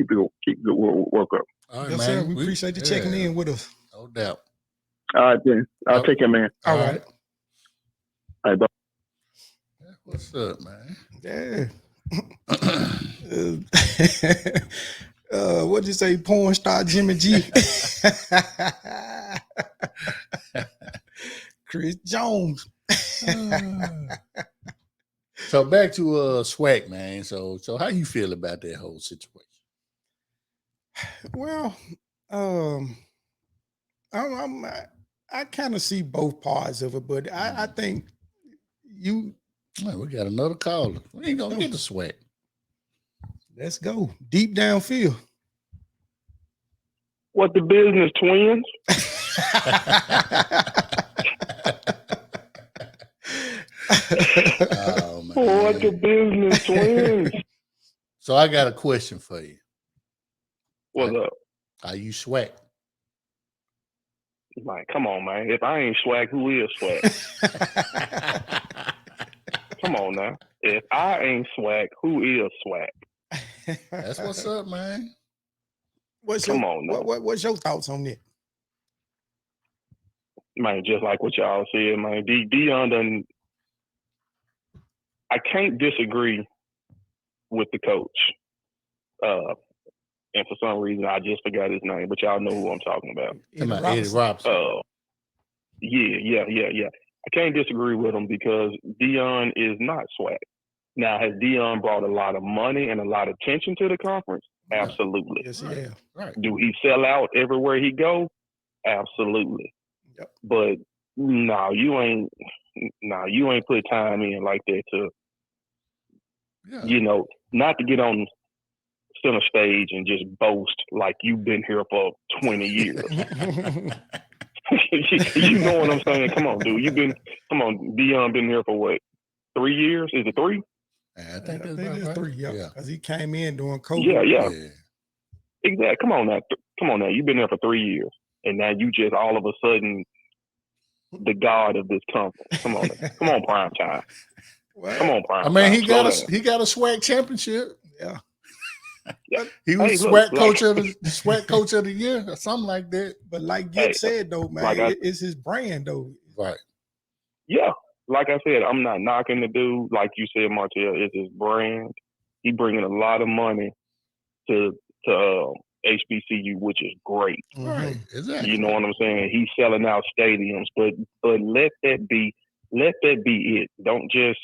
the work up. All right, Yes, man. sir. We appreciate you checking in with us. No doubt. All right, then. I'll take care, man. All right. All right, bye. What's up, man? Yeah. What'd you say? Porn star Jimmy G. Chris Jones. So back to SWAC, man. So how you feel about that whole situation? Well, I kind of see both parts of it, but I think we got another caller. We ain't gonna get the SWAC. Let's go deep downfield. What the business, twins? Oh, man. What the business, twins? So I got a question for you. What's up? Are you SWAC? Like, come on, man. If I ain't SWAC, who is SWAC? Come on now. If I ain't SWAC, who is SWAC? That's what's up, man. What's your thoughts on that? man, just like what y'all said, man. Deion done. I can't disagree with the coach. And for some reason, I just forgot his name, but y'all know who I'm talking about. Eddie Robinson. Yeah. I can't disagree with him because Deion is not SWAC. Now, has Deion brought a lot of money and a lot of attention to the conference? Absolutely. Yes, yeah. Right. Do he sell out everywhere he go? Absolutely. Yep. But no, you ain't put time in like that to, not to get on center stage and just boast like you've been here for 20 years. You know what I'm saying? Come on, dude. Deion been here for what? 3 years? Is it 3? I think it's right. 3, yeah. Because he came in during COVID. Yeah. Exactly. Come on now. You've been there for 3 years. And now you just all of a sudden the god of this conference. Come on, prime time. Come on, prime time. I mean, he got a SWAC championship. Yeah. He was SWAC coach of the year or something like that. But like Gip said though, man, it's his brand though. Right. Yeah. Like I said, I'm not knocking the dude. Like you said, Martell, it's his brand. He bringing a lot of money to HBCU, which is great. Right. Exactly. You know what I'm saying? He's selling out stadiums, but let that be it. Don't just,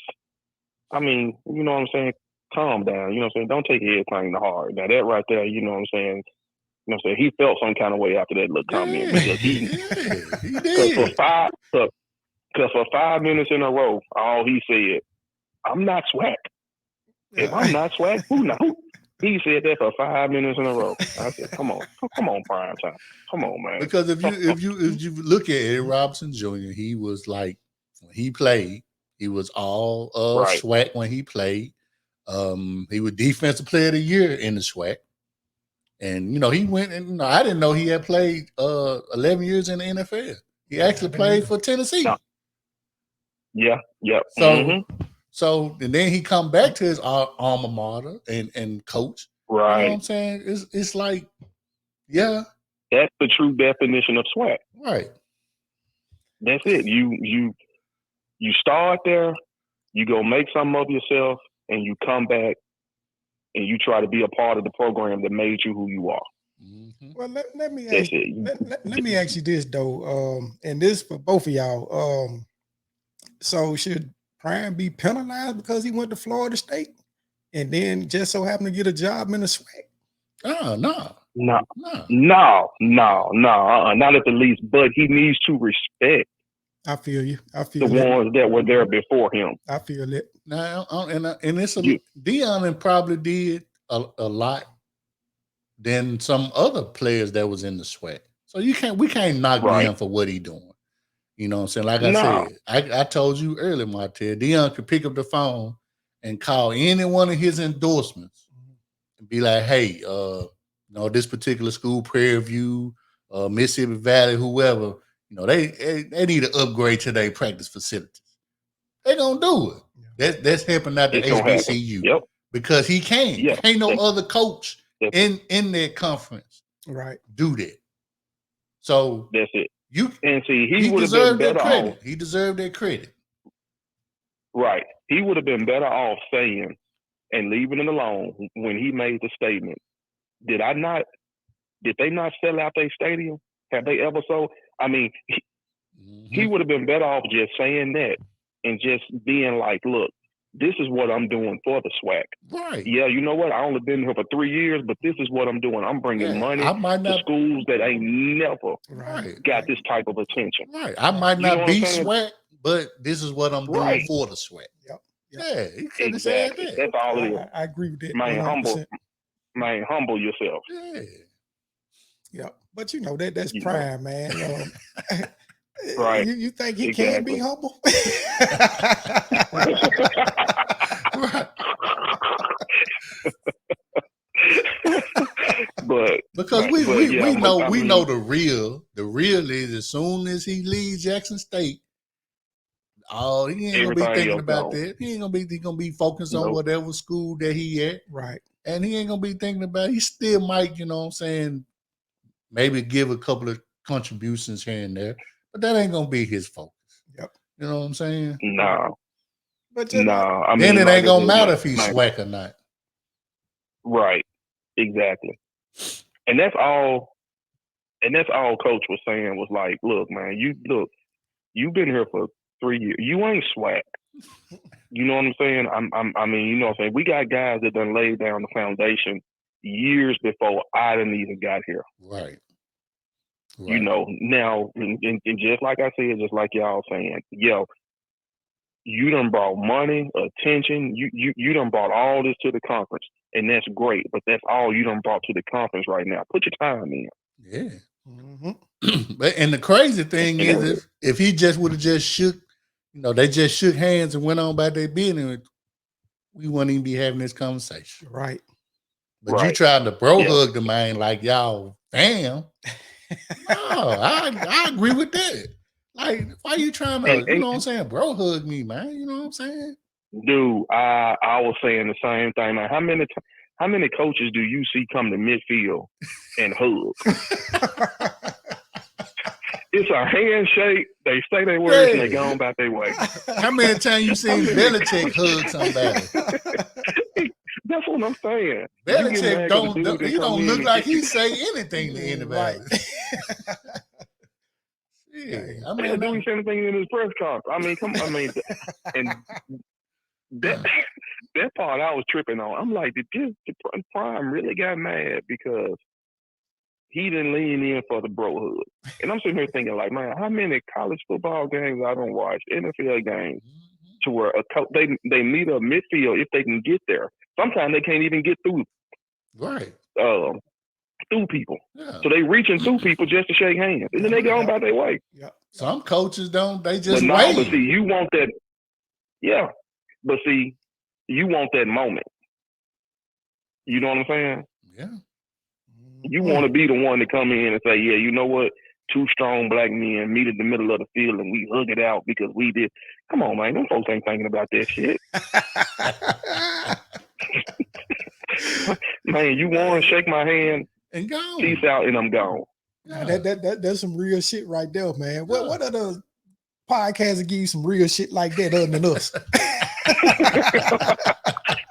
I mean, you know what I'm saying? Calm down. You know what I'm saying? Don't take everything to heart. Now that right there, you know what I'm saying? You know what I'm saying? He felt some kind of way after that little comment because he did. Because for 5 minutes in a row, all he said, "I'm not SWAC. If I'm not SWAC, who knows?" He said that for 5 minutes in a row. I said, "Come on, prime time. Come on, man." Because if you look at Eddie Robinson Jr., he was like when he played, he was all SWAC when he played. He was defensive player of the year in the SWAC. And he went and I didn't know he had played 11 years in the NFL. He actually played for Tennessee. Yeah. So and then he come back to his alma mater and coach. Right. You know what I'm saying? It's like, yeah. That's the true definition of SWAC. Right. That's it. You start there, you go make something of yourself, and you come back and you try to be a part of the program that made you who you are. Mm-hmm. Well, let me ask let me ask you this though, and this for both of y'all. So should Prime be penalized because he went to Florida State and then just so happened to get a job in the SWAC? Oh, no. Not at the least, but he needs to respect. I feel you. The ones that were there before him. I feel it. Now, and it's Deion probably did a lot than some other players that was in the SWAC. So we can't knock Deion for what he doing. You know what I'm saying? Like I said, I told you earlier, Martell, Deion could pick up the phone and call any one of his endorsements and be like, "Hey, this particular school, Prairie View, Mississippi Valley, whoever, they need to upgrade to their practice facilities." They gonna do it. That's helping out the HBCU because he can't. Yeah. Ain't no other coach in their conference do that. So that's it. He would have been better off. He deserved that credit. Right. He would have been better off saying and leaving it alone when he made the statement. Did they not sell out their stadium? Have they ever sold? I mean, he would have been better off just saying that and just being like, "Look, this is what I'm doing for the SWAC. Right. Yeah, you know what? I only been here for 3 years, but this is what I'm doing. I'm bringing money to schools that ain't never got this type of attention. Right. I might not be SWAC, but this is what I'm doing for the SWAC. Yep. Yeah, he could have exactly. said that. That's all it is. I agree with that. Man, humble yourself. Yeah. Yeah. But that's Prime, man. Right. You think he can be humble? Right. But because we know the real is as soon as he leaves Jackson State, he ain't gonna be thinking about that. He gonna be focused on whatever school that he at. Right. And he ain't gonna be thinking about he still might, maybe give a couple of contributions here and there. But that ain't gonna be his focus. Yep. You know what I'm saying? No. But No. I mean, Then it like ain't I gonna said, matter man, if he's man, SWAC or not. Right. Exactly. And that's all Coach was saying was like, look, man, you've been here for 3 years. You ain't SWAC. You know what I'm saying? I mean, you know what I'm saying? We got guys that done laid down the foundation years before I done even got here. Right. You know, now, and just like I said, just like y'all saying, yo, you done brought money, attention. You done brought all this to the conference, and that's great. But that's all you done brought to the conference right now. Put your time in. Yeah. Mm-hmm. But and the crazy thing is, if he just would have just shook, they just shook hands and went on by their business, we wouldn't even be having this conversation. Right. But you tried to hug the man like y'all, fam. No, I agree with that. Like, why you trying to, you know what I'm saying, bro hug me, man? You know what I'm saying? Dude, I was saying the same thing. Like, how many coaches do you see come to midfield and hug? It's a handshake. They say their words and they go on about their way. How many times you seen Belichick hug somebody? That's what I'm saying. Belichick don't look like he say anything to anybody. Yeah, I mean, do he say anything in his press conference? I mean, come. I mean, and that part I was tripping on. I'm like, did Prime really got mad because he didn't lean in for the bro hug? And I'm sitting here thinking, like, man, how many college football games I don't watch, NFL games, to where they meet a midfield if they can get there. Sometimes they can't even get through. Right. Through people. Yeah. So they reaching through people just to shake hands. And then they go on about their way. Yeah. Some coaches don't. They just wait. wait. But see, you want that. Yeah. But see, you want that moment. You know what I'm saying? Yeah. You want to be the one to come in and say, yeah, you know what? Two strong black men meet in the middle of the field and we hug it out because we did. Come on, man. Them folks ain't thinking about that shit. Man, you want to shake my hand and go. Peace out, and I'm gone. Yeah. That's some real shit right there, man. What other podcasts that give you some real shit like that other than us?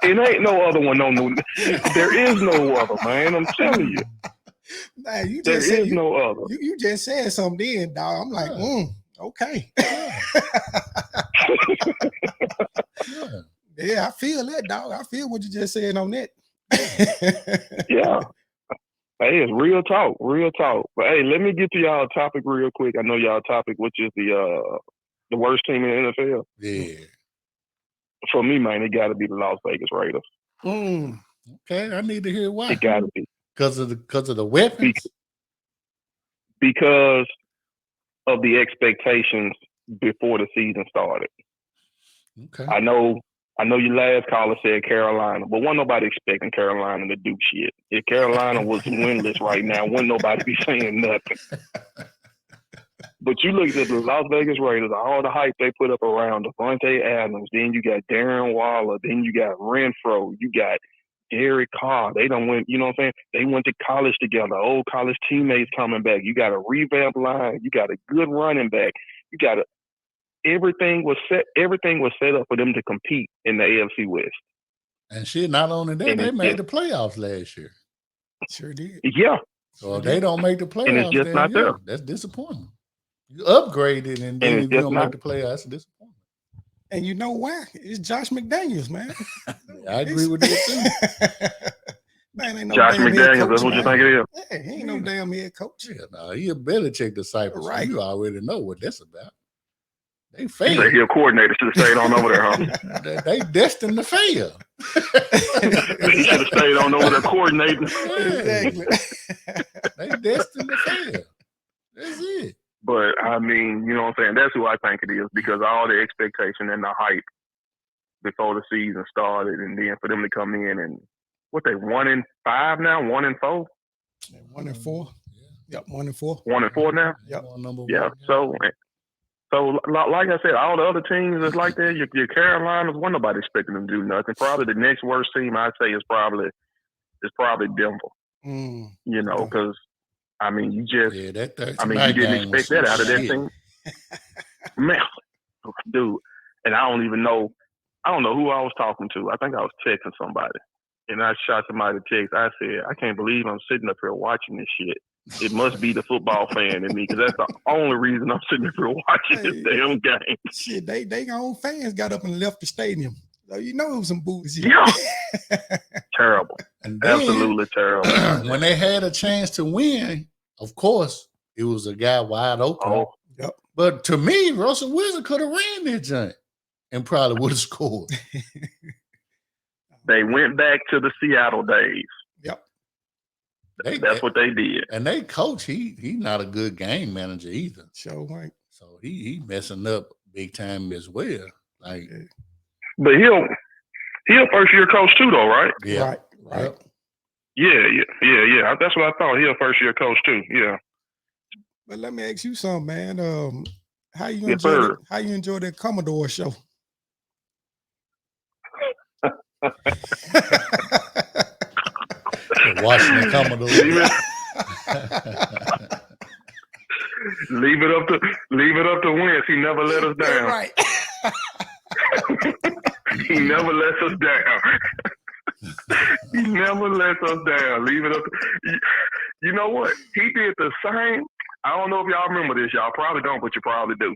It ain't no other one. No, there is no other, man. I'm telling you. Man, there is no other. You just said something then, dog. I'm like, okay. Yeah, I feel that, dog. I feel what you just said on that. Yeah. Hey, it's real talk. But hey, let me get to y'all topic real quick. I know y'all topic, which is the worst team in the NFL. Yeah. For me, man, it got to be the Las Vegas Raiders. Okay, I need to hear why. It got to be because of the weapons. Because of the expectations before the season started. Okay. I know your last caller said Carolina, but wasn't nobody expecting Carolina to do shit. If Carolina was winless right now, wouldn't nobody be saying nothing. But you look at the Las Vegas Raiders, all the hype they put up around Devontae Adams, then you got Darren Waller, then you got Renfro, you got Derek Carr. They done went, you know what I'm saying? They went to college together, old college teammates coming back. You got a revamped line. You got a good running back. You got everything was set up for them to compete in the AFC West. And shit, not only that, they made the playoffs last year. Sure did. Yeah. So if they don't make the playoffs, and it's just not there. That's disappointing. You upgraded and then if you don't make the playoffs, it's disappointing. And you know why? It's Josh McDaniels, man. I agree with that too. Man, ain't no Josh damn McDaniels, coach, that's what you think it is. Yeah, he ain't no damn head coach. Yeah, nah, he a Belichick disciple. Right. So you already know what that's about. They fail. He a coordinator, should have stayed on over there, huh? They destined to fail. He should have stayed on over there coordinating. Exactly. They destined to fail. That's it. But I mean, you know what I'm saying? That's who I think it is, because all the expectation and the hype before the season started, and then for them to come in and what they 1-5 now, 1-4? 1-4. Yep, 1-4. 1-4 now? Yep. Yeah. So like I said, all the other teams is like that. Your Carolinas, wasn't nobody expecting them to do nothing. Probably the next worst team I'd say is probably Denver. You know, because I mean, you just, you didn't expect that out of that team. Man, dude, and I don't know who I was talking to. I think I was texting somebody. And I shot somebody a text. I said, I can't believe I'm sitting up here watching this shit. It must be the football fan in me, because that's the only reason I'm sitting up here watching this damn game. Shit, they own fans got up and left the stadium. So you know it was some bullshit. Yeah. Terrible. And then, absolutely terrible. When they had a chance to win, of course, it was a guy wide open. Oh. Yep. But to me, Russell Wilson could have ran that giant and probably would have scored. They went back to the Seattle days. Yep. That's what they did. And they coach, he not a good game manager either. Sure, right. So he messing up big time as well. Like, but he'll first year coach too, though, right? Yeah. Right. Yeah. That's what I thought. He'll first year coach too. Yeah. But let me ask you something, man. How you enjoy that Commodore show? Washington Commodore. Leave it up to Wentz. He never let us down. Right. He never lets us down. He never lets us down. Leave it up. You know what? He did the same. I don't know if y'all remember this. Y'all probably don't, but you probably do.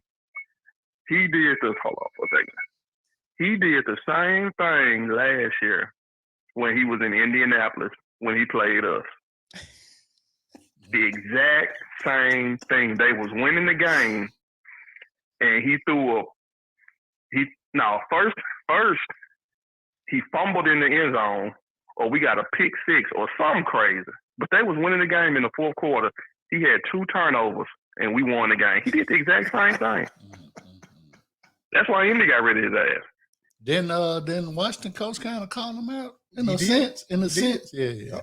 He did this. Hold on for a second. He did the same thing last year when he was in Indianapolis when he played us. The exact same thing. They was winning the game, and he threw first he fumbled in the end zone, or we got a pick six or something crazy. But they was winning the game in the fourth quarter. He had 2 turnovers, and we won the game. He did the exact same thing. That's why Indy got rid of his ass. Then Washington coach kind of called him out in a sense. Yeah.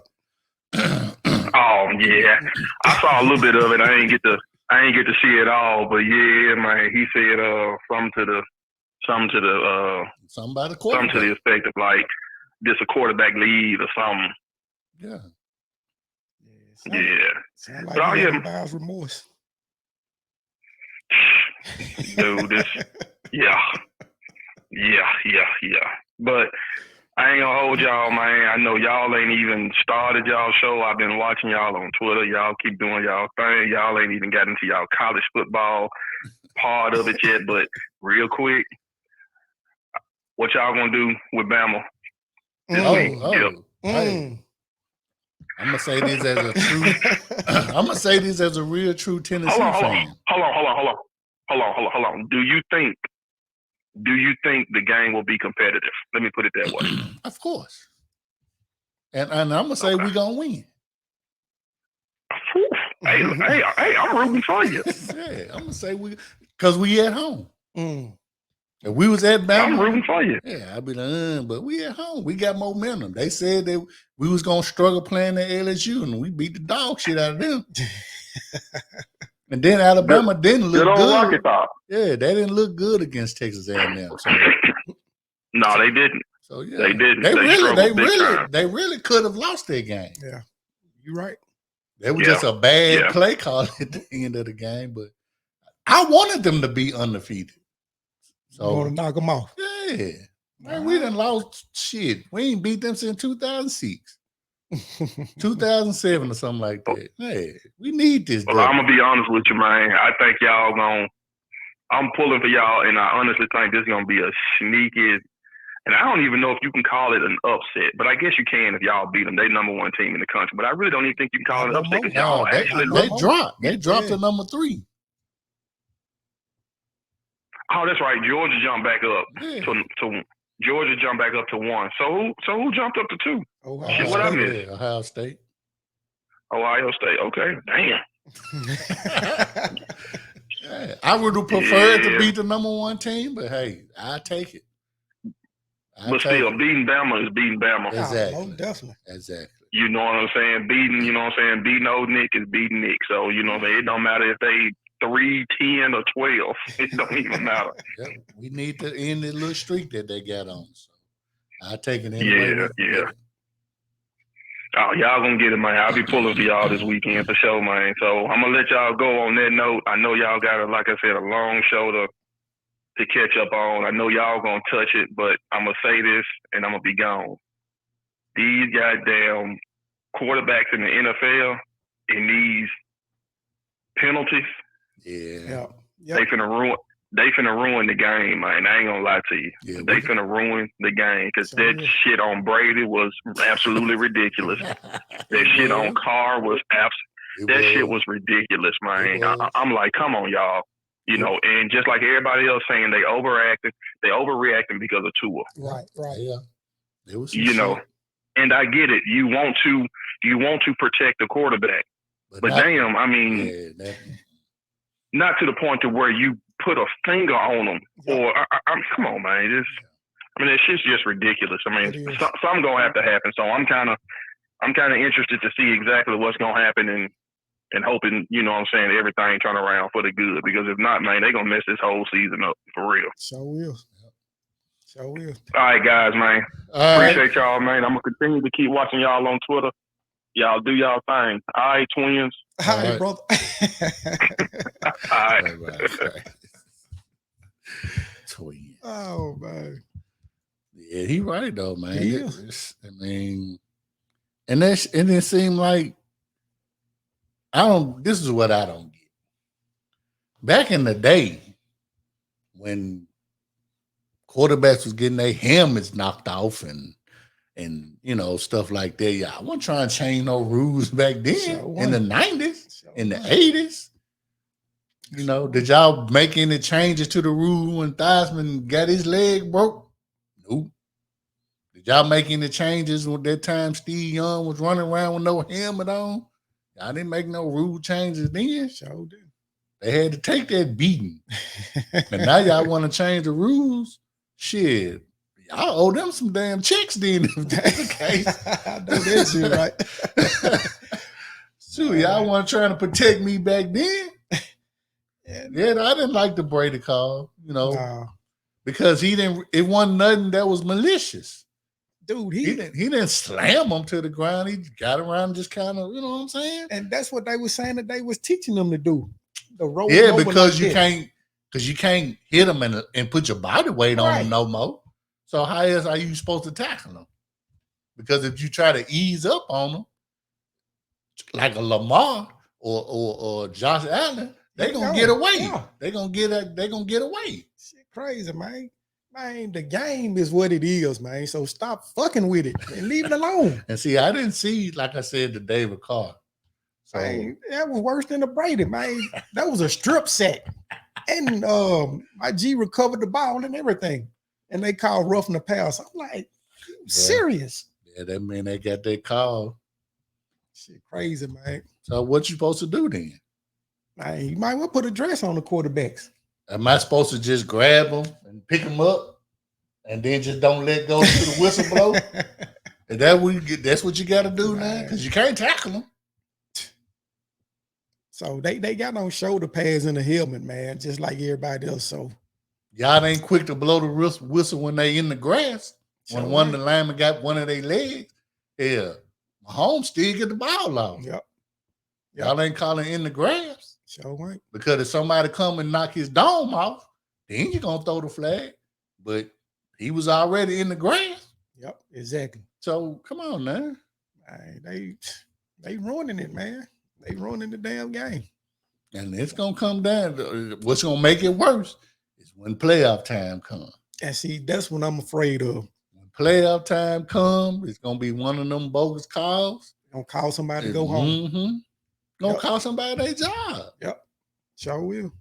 Oh yeah, I saw a little bit of it. I ain't get to see it all, but yeah, man, he said something to the effect of like this a quarterback lead or something. Yeah. Sound like he buyer's remorse. Dude, this yeah. But I ain't gonna hold y'all, man. I know y'all ain't even started y'all show. I've been watching y'all on Twitter. Y'all keep doing y'all thing. Y'all ain't even got into y'all college football part of it yet. But real quick, what y'all gonna do with Bama this week? Hey. I'm gonna say this as a true. I'm gonna say this as a real true Tennessee fan. Hold on. Do you think the game will be competitive? Let me put it that way. Of course. And I'm gonna say we're gonna win. Hey, I'm rooting for you. Yeah, I'm gonna say because we at home. If we was at Bama, I'm rooting for you. Yeah, I'd be like, but we at home. We got momentum. They said that we was gonna struggle playing at LSU, and we beat the dog shit out of them. And then Alabama didn't look good. Yeah, they didn't look good against Texas A&M. So. No, they didn't. So yeah, they didn't. They really could have lost their game. Yeah, you're right. That was just a bad play call at the end of the game, but I wanted them to be undefeated. So you want to knock them off? Yeah, man, we done lost shit. We ain't beat them since 2006. 2007 or something like that. Hey, we need this. Well, I'm gonna be honest with you, man. I think y'all I'm pulling for y'all, and I honestly think this is gonna be a sneaky. And I don't even know if you can call it an upset, but I guess you can if y'all beat them. They number 1 team in the country, but I really don't even think you can call it an upset because y'all They dropped to number 3. Oh, that's right. Georgia jumped back up to Georgia jumped back up to 1. So who jumped up to 2? What I missed? Ohio State. Ohio State. Okay, damn. I would have preferred to beat the number 1 team, but hey, I take it. But still, beating Bama is beating Bama. Exactly. Definitely. Exactly. You know what I'm saying? Beating Old Nick is beating Nick. So, you know what I'm saying? It don't matter if they 3, 10, or 12. It don't even matter. Yep. We need to end the little streak that they got on. So I take it anyway. Yeah. Oh, y'all gonna get it, man. I'll be pulling for y'all this weekend for sure, man. So I'm gonna let y'all go on that note. I know y'all got, like I said, a long show to catch up on. I know y'all gonna touch it, but I'm gonna say this and I'm gonna be gone. These goddamn quarterbacks in the NFL in these penalties, Yeah. they finna ruin the game, man. I ain't gonna lie to you. Yeah, they finna ruin the game because So, that yeah. shit on Brady was absolutely ridiculous. That shit on Carr was shit was ridiculous, man. I'm like, come on, y'all. You know, and just like everybody else saying, they overreacting because of Tua. Right. Yeah. It was You know, and I get it. You want to protect the quarterback, but damn, I mean, not to the point to where you put a finger on them, or come on, man. That shit's just ridiculous. I mean, something gonna have to happen. So I'm kind of interested to see exactly what's gonna happen and hoping, you know what I'm saying, everything turn around for the good. Because if not, man, they gonna mess this whole season up for real. So will. All right, guys, man. Appreciate y'all, man. I'm gonna continue to keep watching y'all on Twitter. Y'all do y'all thing. All right, twins. All right, brother. All right. Twins. Oh man. Yeah, he right though, man. He is. I mean, and it seemed like this is what I don't get. Back in the day, when quarterbacks was getting their helmets knocked off and you know, stuff like that. Yeah, I wasn't trying to change no rules back then in the 90s, in the 80s. You know, did y'all make any changes to the rule when Theismann got his leg broke? Nope. Did y'all make any changes with that time Steve Young was running around with no helmet on? Y'all didn't make no rule changes then. Sure did. They had to take that beating. And now y'all want to change the rules? Shit. Y'all owe them some damn checks then if that's the case. I know that shit, right? Shoot, y'all want trying to protect me back then? Yeah, I didn't like the Brady call, you know, because it wasn't nothing that was malicious. Dude, he didn't slam him to the ground. He got around and just kind of, you know what I'm saying? And that's what they were saying that they was teaching them to do. The roll because you can't hit them and put your body weight on them no more. So how else are you supposed to tackle them? Because if you try to ease up on them, like a Lamar or Josh Allen, they're gonna get away. Yeah. They're gonna get away. Shit crazy, man. Man, the game is what it is, man. So stop fucking with it and leave it alone. And see, I didn't see, like I said, the David Carr. So man, that was worse than the Brady, man. That was a strip sack. And my G recovered the ball and everything. And they called roughing the pass. I'm like, serious? Yeah, that mean they got that call. Shit crazy, man. So what you supposed to do then? Man, you might well put a dress on the quarterbacks. Am I supposed to just grab them and pick them up and then just don't let go to the whistle blow? Is that what you get? That's what you got to do now? Because you can't tackle them. So they got on shoulder pads in the helmet, man, just like everybody else. So y'all ain't quick to blow the whistle when they in the grass. When one of the linemen got one of their legs. Yeah. Mahomes still get the ball off. Yep. Y'all ain't calling in the grass. Sure right. Because if somebody come and knock his dome off, then you're going to throw the flag. But he was already in the grass. Yep, exactly. So, come on, man. They ruining it, man. They ruining the damn game. And it's going to come down. What's going to make it worse is when playoff time comes. And see, that's what I'm afraid of. When playoff time comes, it's going to be one of them bogus calls. Going to call somebody to go home. Mm-hmm. Going to call somebody their job. Yep. Sure will.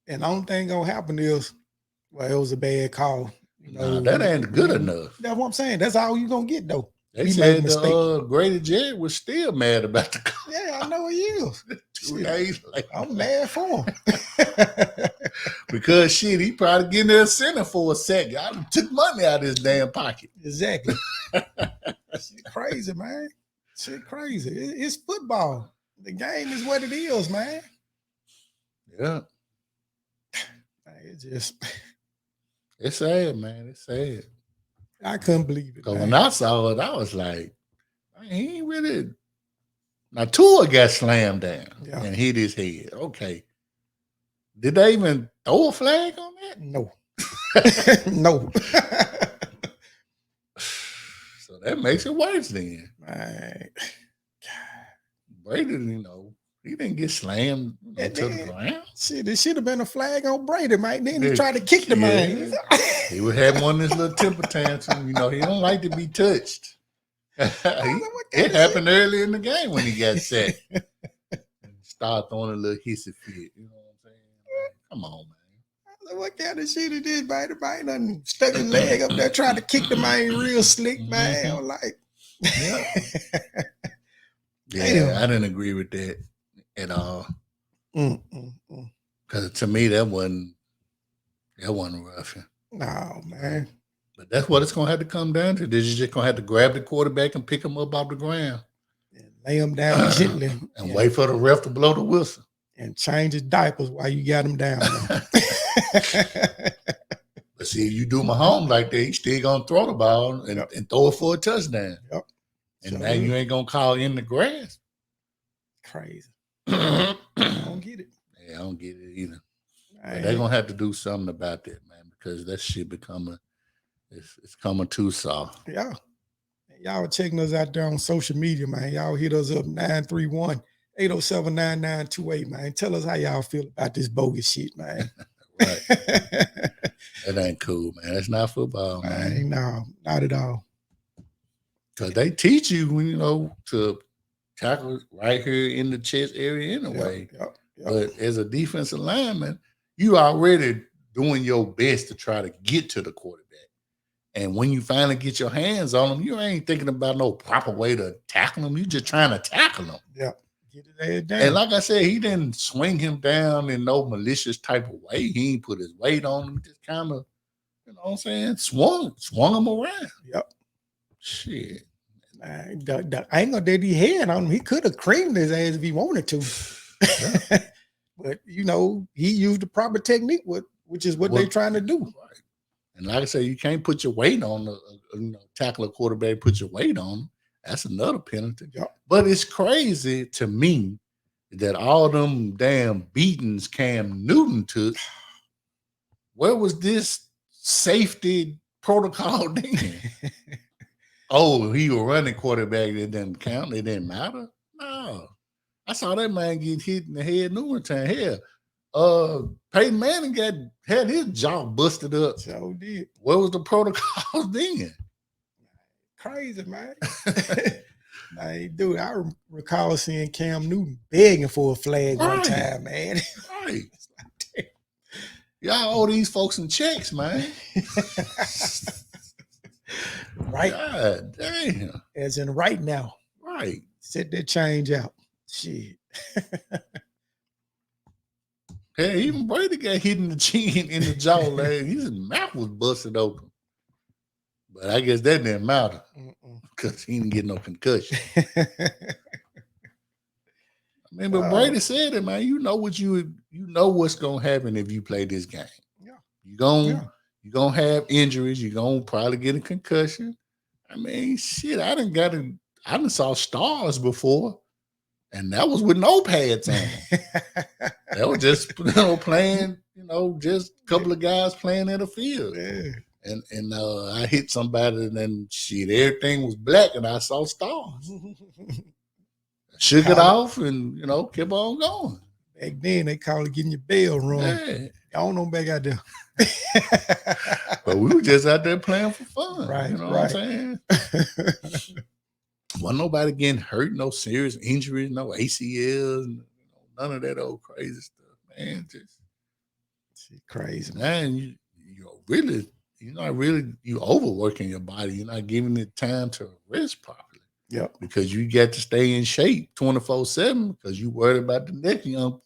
And the only thing going to happen is, well, it was a bad call. You know, that ain't good enough. That's what I'm saying. That's all you going to get, though. They said Grady Jarrett was still mad about the call. Yeah, I know he is. 2 days later. I'm mad for him. Because shit, he probably getting a center for a second. I took money out of his damn pocket. Exactly. Shit crazy, man. Shit crazy. It's football. The game is what it is, man. Yeah. It's sad, man. It's sad. I couldn't believe it. Because when I saw it, I was like, He ain't really. Now Tua got slammed down Yeah. and hit his head. Okay. Did they even throw a flag on that? No. No. So that makes it worse then. Man. Brady, he didn't get slammed to the ground. Shit, it should have been a flag on Brady, man. Then he Yeah. tried to kick the man. He would have one of his little temper tantrum. He don't like to be touched. It happened early in the game when he got set. Started throwing a little hissy fit. You know what I'm saying? Like, come on, man. What kind of shit it is, man? The man done stuck his leg up there trying to kick the man real slick, man. I'm like, yeah, I didn't agree with that at all. Because to me, that wasn't roughing. No, man. But that's what it's gonna have to come down to. You're just gonna have to grab the quarterback and pick him up off the ground. And lay him down gently. And wait for the ref to blow the whistle. And change his diapers while you got him down. But see, if you do Mahomes like that, he's still gonna throw the ball and throw it for a touchdown. Yep. And so now you ain't gonna call in the grass. Crazy. I don't get it. Yeah, I don't get it either. But they're gonna have to do something about that, man, because that shit it's coming too soft. Yeah. Y'all checking us out there on social media, man. Y'all hit us up 931-807-9928, man. Tell us how y'all feel about this bogus shit, man. Right. That ain't cool, man. That's not football, man. No, not at all. Because they teach you, to tackle right here in the chest area anyway. Yep. But as a defensive lineman, you already doing your best to try to get to the quarterback. And when you finally get your hands on them, you ain't thinking about no proper way to tackle them. You just trying to tackle them. Yeah. Get his head down. And like I said, he didn't swing him down in no malicious type of way. He ain't put his weight on him. Just kind of, swung him around. Yep. Shit. Man, the angle that he had on him, he could have creamed his ass if he wanted to. Yeah. But, he used the proper technique, which is what they're trying to do. Right. And like I said, you can't put your weight on tackle a quarterback, put your weight on him. That's another penalty. Yep. But it's crazy to me that all them damn beatings Cam Newton took, where was this safety protocol then? Oh, he was running quarterback. It didn't count. It didn't matter. No. I saw that man get hit in the head numerous times. Hell, Peyton Manning had his jaw busted up. So did. What was the protocol then? Crazy, man. Hey, dude, I recall seeing Cam Newton begging for a flag one time, man. Right. Y'all owe these folks some checks, man. Right. God damn. As in right now. Right. Set that change out. Shit. Hey, even Brady got hit in the chin, in the jaw, like his mouth was busted open. But I guess that didn't matter because he didn't get no concussion. But Brady said it, man. You know what's gonna happen if you play this game. Yeah. You're gonna have injuries. You're gonna probably get a concussion. I mean, shit, I done saw stars before. And that was with no pads on. That was just playing, just a couple of guys playing in the field. Yeah. And I hit somebody and then shit, everything was black and I saw stars. Shook it off and kept on going. Back then they called it getting your bell rung. Yeah. I don't know back out there. But we were just out there playing for fun. Right. What I'm saying? Wasn't nobody getting hurt, no serious injuries, no ACLs, none of that old crazy stuff, man. Just crazy, man. You overworking your body. You're not giving it time to rest properly. Yep. Because you got to stay in shape 24/7 because you worried about the next young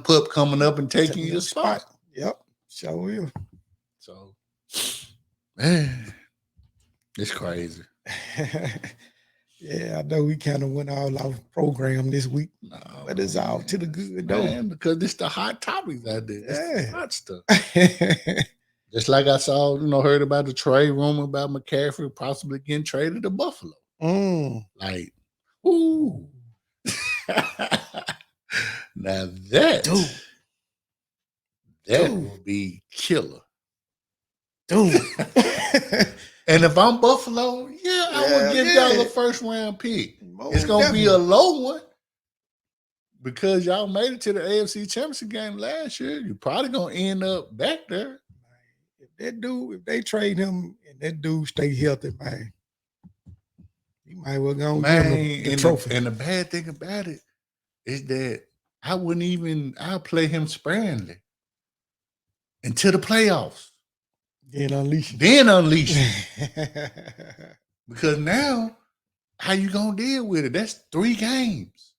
pup coming up and taking your spot. Yep. Sure will. So, man, it's crazy. Yeah, I know we kind of went all off program this week, but it's all to the good, though. Man, because it's the hot topics out there. It's the hot stuff. Yeah. Just like I saw, heard about the trade rumor about McCaffrey possibly getting traded to Buffalo. Like, ooh. Now that will be killer. Dude. And if I'm Buffalo, I will give y'all a first round pick. It's gonna be a low one because y'all made it to the AFC Championship game last year. You're probably gonna end up back there. If they trade him and that dude stay healthy, man, you might well go and give him the trophy. And the bad thing about it is that I'll play him sparingly until the playoffs. Then unleash him. Because now, how you gonna deal with it? That's 3 games.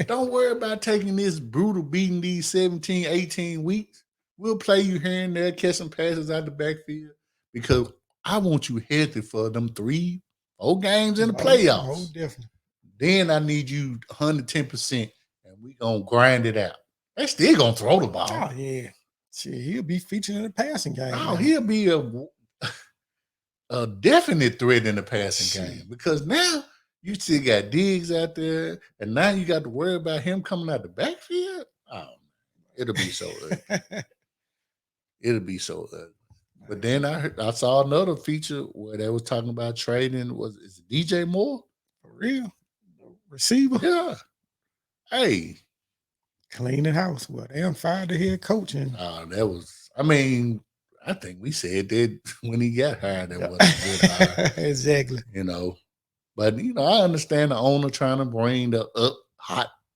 Don't worry about taking this brutal beating these 17, 18 weeks. We'll play you here and there, catch some passes out the backfield because I want you healthy for them 3-4 games in the playoffs. Oh, definitely. Then I need you 110%, and we gonna grind it out. They still gonna throw the ball. Oh yeah, shit, he'll be featured in the passing game. Oh, he'll be a definite threat in the passing game because now you still got Diggs out there, and now you got to worry about him coming out the backfield. Oh, it'll be so ugly. It'll be so ugly. But then I saw another feature where they was talking about trading. Is it DJ Moore? For real? Receiver? Yeah. Hey. Cleaning house. Well, they done fired the head coach. And I think we said that when he got hired, that wasn't a good hire. Exactly. But I understand the owner trying to bring the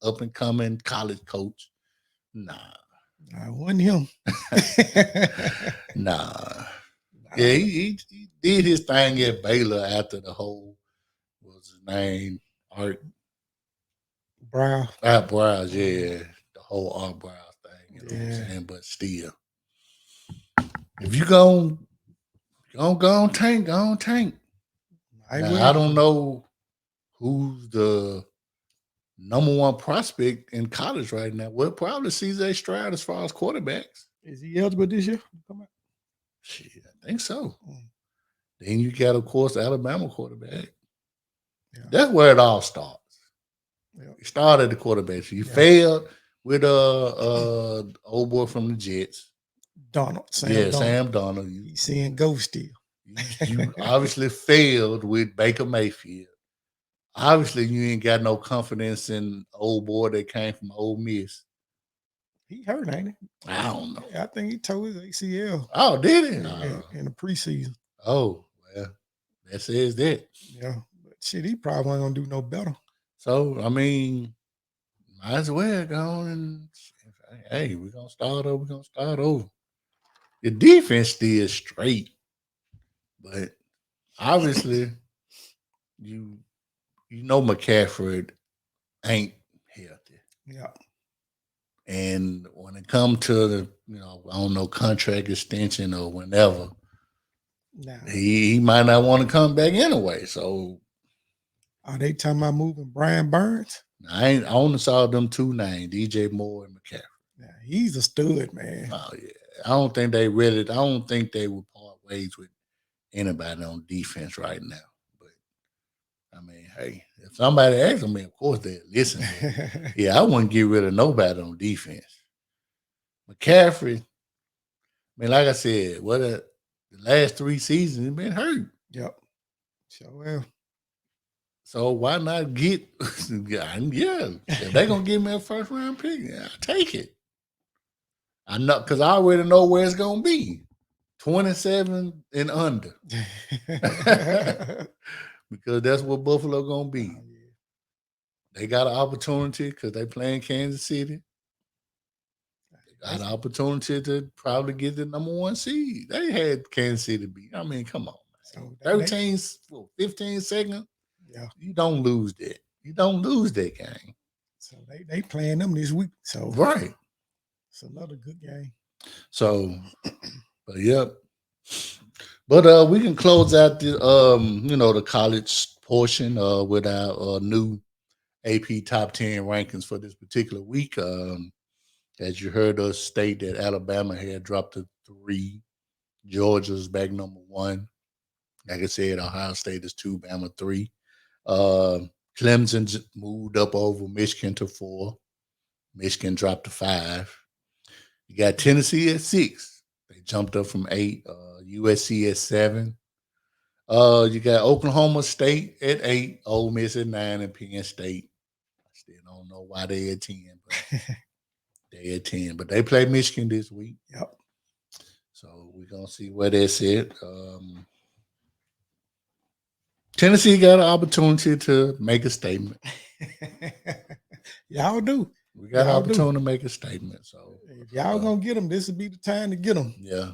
up and coming college coach. Nah. I wasn't him. Nah. Yeah, he did his thing at Baylor after the whole, what was his name? Art Brown. Art Browse, yeah. The whole Art Browse thing. What I'm saying? But still. If you go tank, go on tank. I don't know who's the number 1 prospect in college right now. Well, probably CJ Stroud as far as quarterbacks. Is he eligible this year? Shit, I think so. Then you got, of course, the Alabama quarterback. Yeah. That's where it all starts. Yeah. You started at the quarterback. So you failed with old boy from the Jets. Sam Donald. He's seeing ghosts still. You obviously failed with Baker Mayfield. Obviously, you ain't got no confidence in old boy that came from Ole Miss. He hurt, ain't he? I don't know. I think he tore his ACL. Oh, did he? In the preseason. Oh, well, that says that. Yeah, but shit, he probably ain't gonna do no better. So, might as well go on and hey, we're gonna start over. The defense still straight, but obviously, you McCaffrey ain't healthy. Yeah. And when it comes to the, I don't know, contract extension or whenever, he might not want to come back anyway. So, are they talking about moving Brian Burns? I only saw them 2 names, DJ Moore and McCaffrey. Yeah, he's a stud, man. Oh yeah, I don't think they would part ways with anybody on defense right now. But hey, if somebody asks me, of course they'll listen. Yeah, I wouldn't get rid of nobody on defense. McCaffrey, like I said, the last 3 seasons he's been hurt. Yep. Well. So why not get? If they're gonna give me a first round pick, I'll take it. I know because I already know where it's gonna be. 27 and under. Because that's what Buffalo gonna be. Oh, yeah. They got an opportunity because they playing Kansas City. They got an opportunity to probably get the number 1 seed. They had Kansas City beat. Come on. So 15 seconds. Yeah. You don't lose that. You don't lose that game. So they playing them this week. So right. It's another good game. So, but yep. But we can close out the the college portion with our new AP top 10 rankings for this particular week. As you heard us state that Alabama had dropped to 3, Georgia's back number 1, Like I said, Ohio State is 2, Bama 3. Clemson moved up over Michigan to 4. Michigan dropped to 5. You got Tennessee at 6. They jumped up from 8. USC at 7. You got Oklahoma State at 8, Ole Miss at 9, and Penn State. I still don't know why they at 10, but they at 10. But they play Michigan this week. Yep. So we're gonna see where that's at. Tennessee got an opportunity to make a statement. Y'all do. We got an opportunity to make a statement. So if y'all gonna get them, this would be the time to get them. Yeah.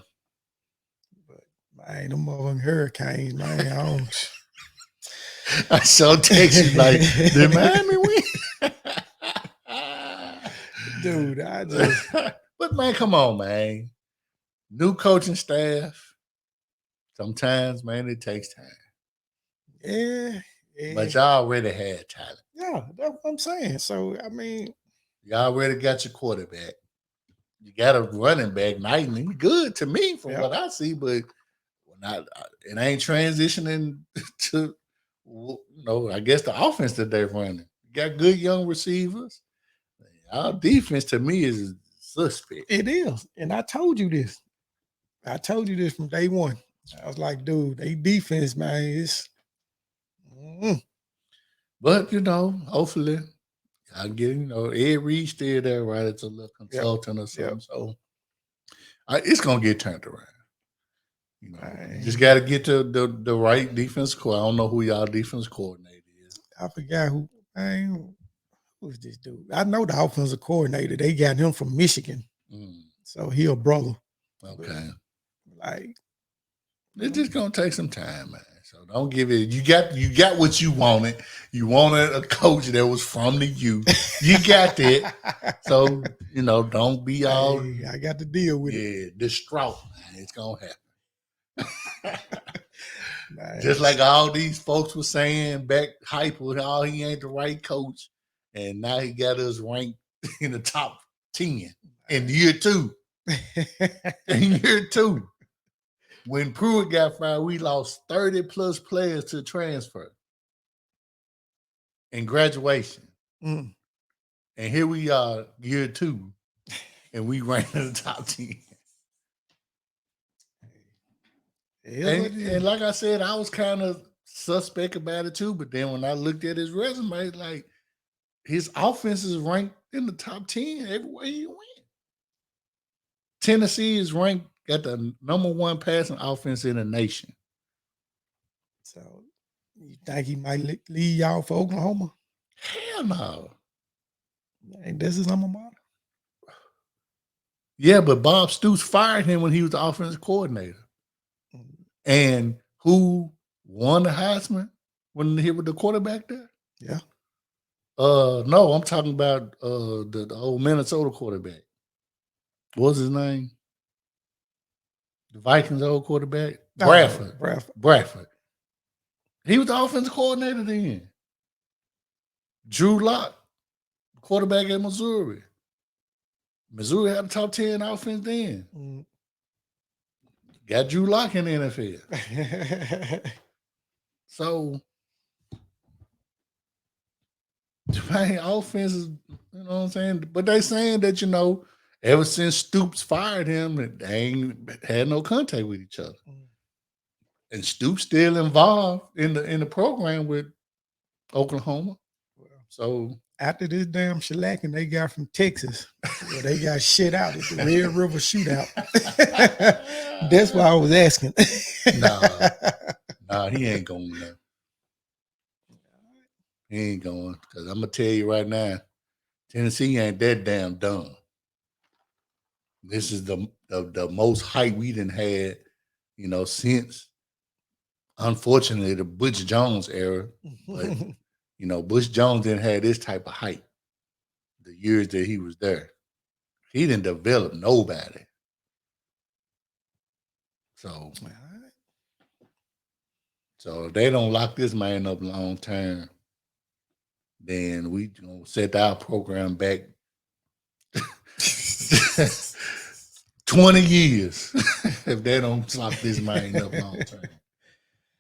But man, them motherfucking hurricanes, man. I don't. I saw text you like, did Miami win? Dude, I just. But man, come on, man. New coaching staff. Sometimes, man, it takes time. Yeah. But y'all already had talent. Yeah, that's what I'm saying. So I mean, y'all already got your quarterback. You got a running back, Knighton. He's good to me from what I see, but it ain't transitioning to, I guess the offense that they're running. You got good young receivers. Our defense to me is suspect. It is. And I told you this. I told you this from day one. I was like, dude, they defense, man, is. But, hopefully I get, Ed Reed still there, right? It's a little consultant or something. So it's going to get turned around. You just got to get to the right defense core. I don't know who y'all defense coordinator is. I forgot who was this dude? I know the offensive coordinator. They got him from Michigan. So he a brother. Okay. But, it's just going to take some time, man. So don't give it. You got what you wanted. You wanted a coach that was from the U. You got that. So, don't be all. Hey, I got to deal with it. Yeah, distraught, man. It's going to happen. Just like all these folks were saying back hype with how he ain't the right coach. And now he got us ranked in the top 10 in year 2. In year 2. When Pruitt got fired, we lost 30 plus players to transfer in graduation. And here we are, year 2, and we ranked in the top 10. And like I said, I was kind of suspect about it too. But then when I looked at his resume, like his offense is ranked in the top 10 everywhere he went. Tennessee is ranked at the number 1 passing offense in the nation. So you think he might leave y'all for Oklahoma? Hell no. Ain't this his alma mater? Yeah, but Bob Stoops fired him when he was the offensive coordinator. And who won the Heisman when he was the quarterback there? Yeah. No, I'm talking about the old Minnesota quarterback. What was his name? The Vikings' old quarterback? Bradford. He was the offensive coordinator then. Drew Lock, quarterback at Missouri. Missouri had a top 10 offense then. Got Drew Lock in the NFL. So, man, offense is, you know what I'm saying? But they saying that, ever since Stoops fired him, they ain't had no contact with each other. And Stoops still involved in the program with Oklahoma. So after this damn shellacking they got from Texas, where they got shit out at the Red River Shootout. That's why I was asking. Nah, he ain't going there. He ain't going. Because I'm going to tell you right now, Tennessee ain't that damn dumb. This is the most hype we done had, since, unfortunately, the Butch Jones era. But, Butch Jones didn't have this type of hype the years that he was there. He didn't develop nobody. So if they don't lock this man up long term, then we gonna set our program back 20 years if they don't lock this man up long term.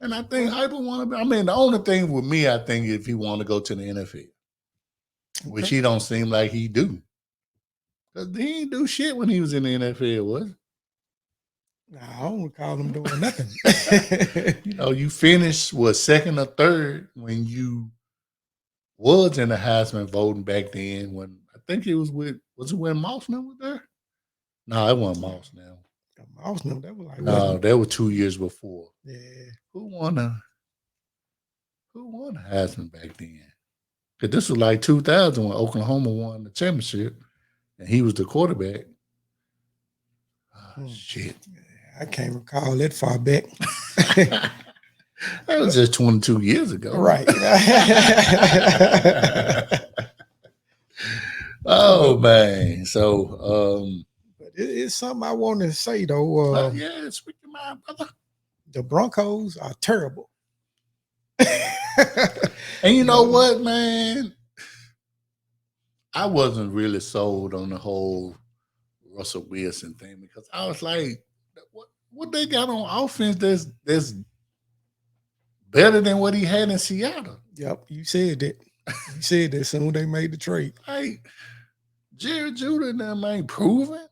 And I think Hyper want to. I mean, the only thing with me, I think, if he want to go to the NFL, which he don't seem like he do, because he didn't do shit when he was in the NFL, was it? Nah, I don't recall him doing nothing. You know, you finished second or third when you was in the Heisman voting back then. When I think it was it when Moss now was there? No, it wasn't Moss now. Mouse them, that was like No, that was 2 years before. yeah. Who won the Heisman back then? Because this was like 2000 when Oklahoma won the championship, and he was the quarterback. Oh, shit. I can't recall that far back. That was just 22 years ago. Right. Oh, man. So, but it's something I want to say, though. yeah, speak your mind, brother. The Broncos are terrible. And you know what, man? I wasn't really sold on the whole Russell Wilson thing because I was like, what they got on offense that's better than what he had in Seattle? Yep, you said that. You said that soon they made the trade. Like, Jerry Judy and them ain't proven.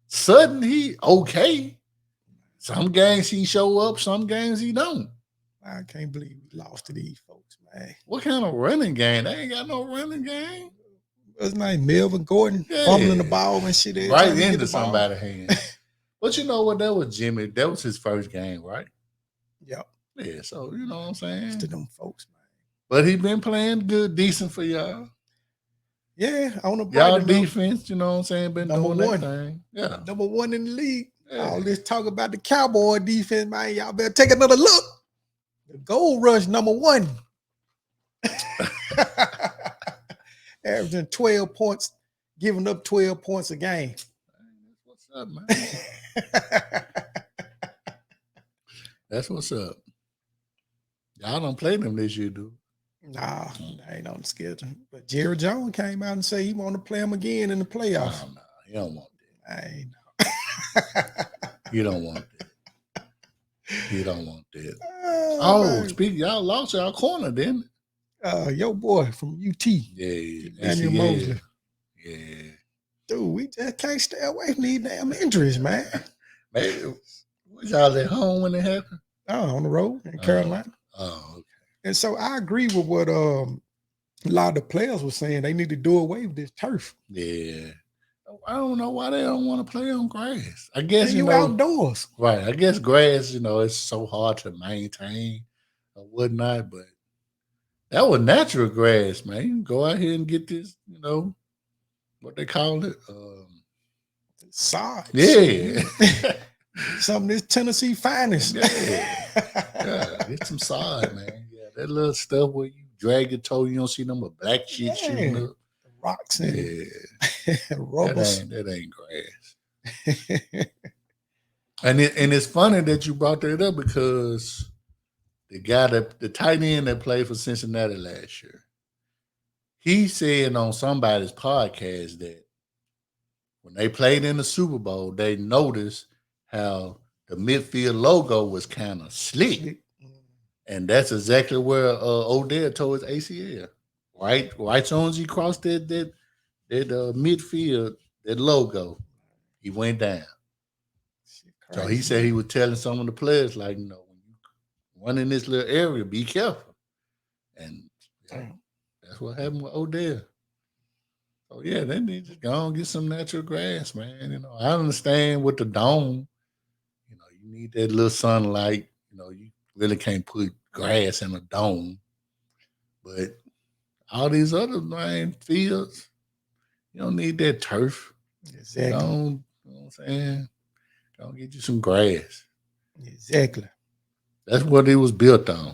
Sudden he okay. Some games he show up, some games he don't. I can't believe we lost to these folks, man. What kind of running game? They ain't got no running game. What's his name? Melvin Gordon fumbling the ball and shit. Right into somebody's hand. But you know what? That was Jimmy. That was his first game, right? Yep. Yeah, so you know what I'm saying? To them folks, man. But he been playing good, decent for y'all. Yeah, on the y'all defense, you know what I'm saying, been number doing one. that thing. Yeah. Number one in the league. Yeah. All this talk about the Cowboy defense, man. Y'all better take another look. The gold rush number one. Averaging 12 points, giving up 12 points a game. What's up, man? That's what's up. Y'all don't play them this year, dude. Nah, I ain't on the schedule. But Jerry Jones came out and said he want to play him again in the playoffs. No, he don't want that. I ain't know. You don't want that. You don't want that. Oh, speaking, y'all lost our corner, didn't it? Your boy from UT. Yeah. Daniel Mosley. Yeah. Dude, we just can't stay away from these damn injuries, man. Maybe was y'all at home when it happened? Oh, on the road in Carolina. Oh, okay. And so I agree with what a lot of the players were saying. They need to do away with this turf. Yeah. I don't know why they don't want to play on grass. I guess you outdoors. Right. I guess grass, it's so hard to maintain or whatnot, but that was natural grass, man. You can go out here and get this, what they call it? Sod. Yeah. Some of this Tennessee finest. Yeah. Get some sod, man. Yeah, that little stuff where you drag your toe, you don't see them with black shit shooting up. Rocks and rubbers. That ain't grass. And it's funny that you brought that up because the tight end that played for Cincinnati last year, he said on somebody's podcast that when they played in the Super Bowl, they noticed how the midfield logo was kind of slick. And that's exactly where Odell tore his ACL. Right as soon as he crossed that midfield, that logo, he went down. So he said he was telling some of the players, like, when you run in this little area, be careful. And that's what happened with Odell. So yeah, they need to go and get some natural grass, man. I understand with the dome, you need that little sunlight. You really can't put grass in a dome. But all these other fields, you don't need that turf. Exactly. You know what I'm saying? Don't get you some grass. Exactly. That's what it was built on.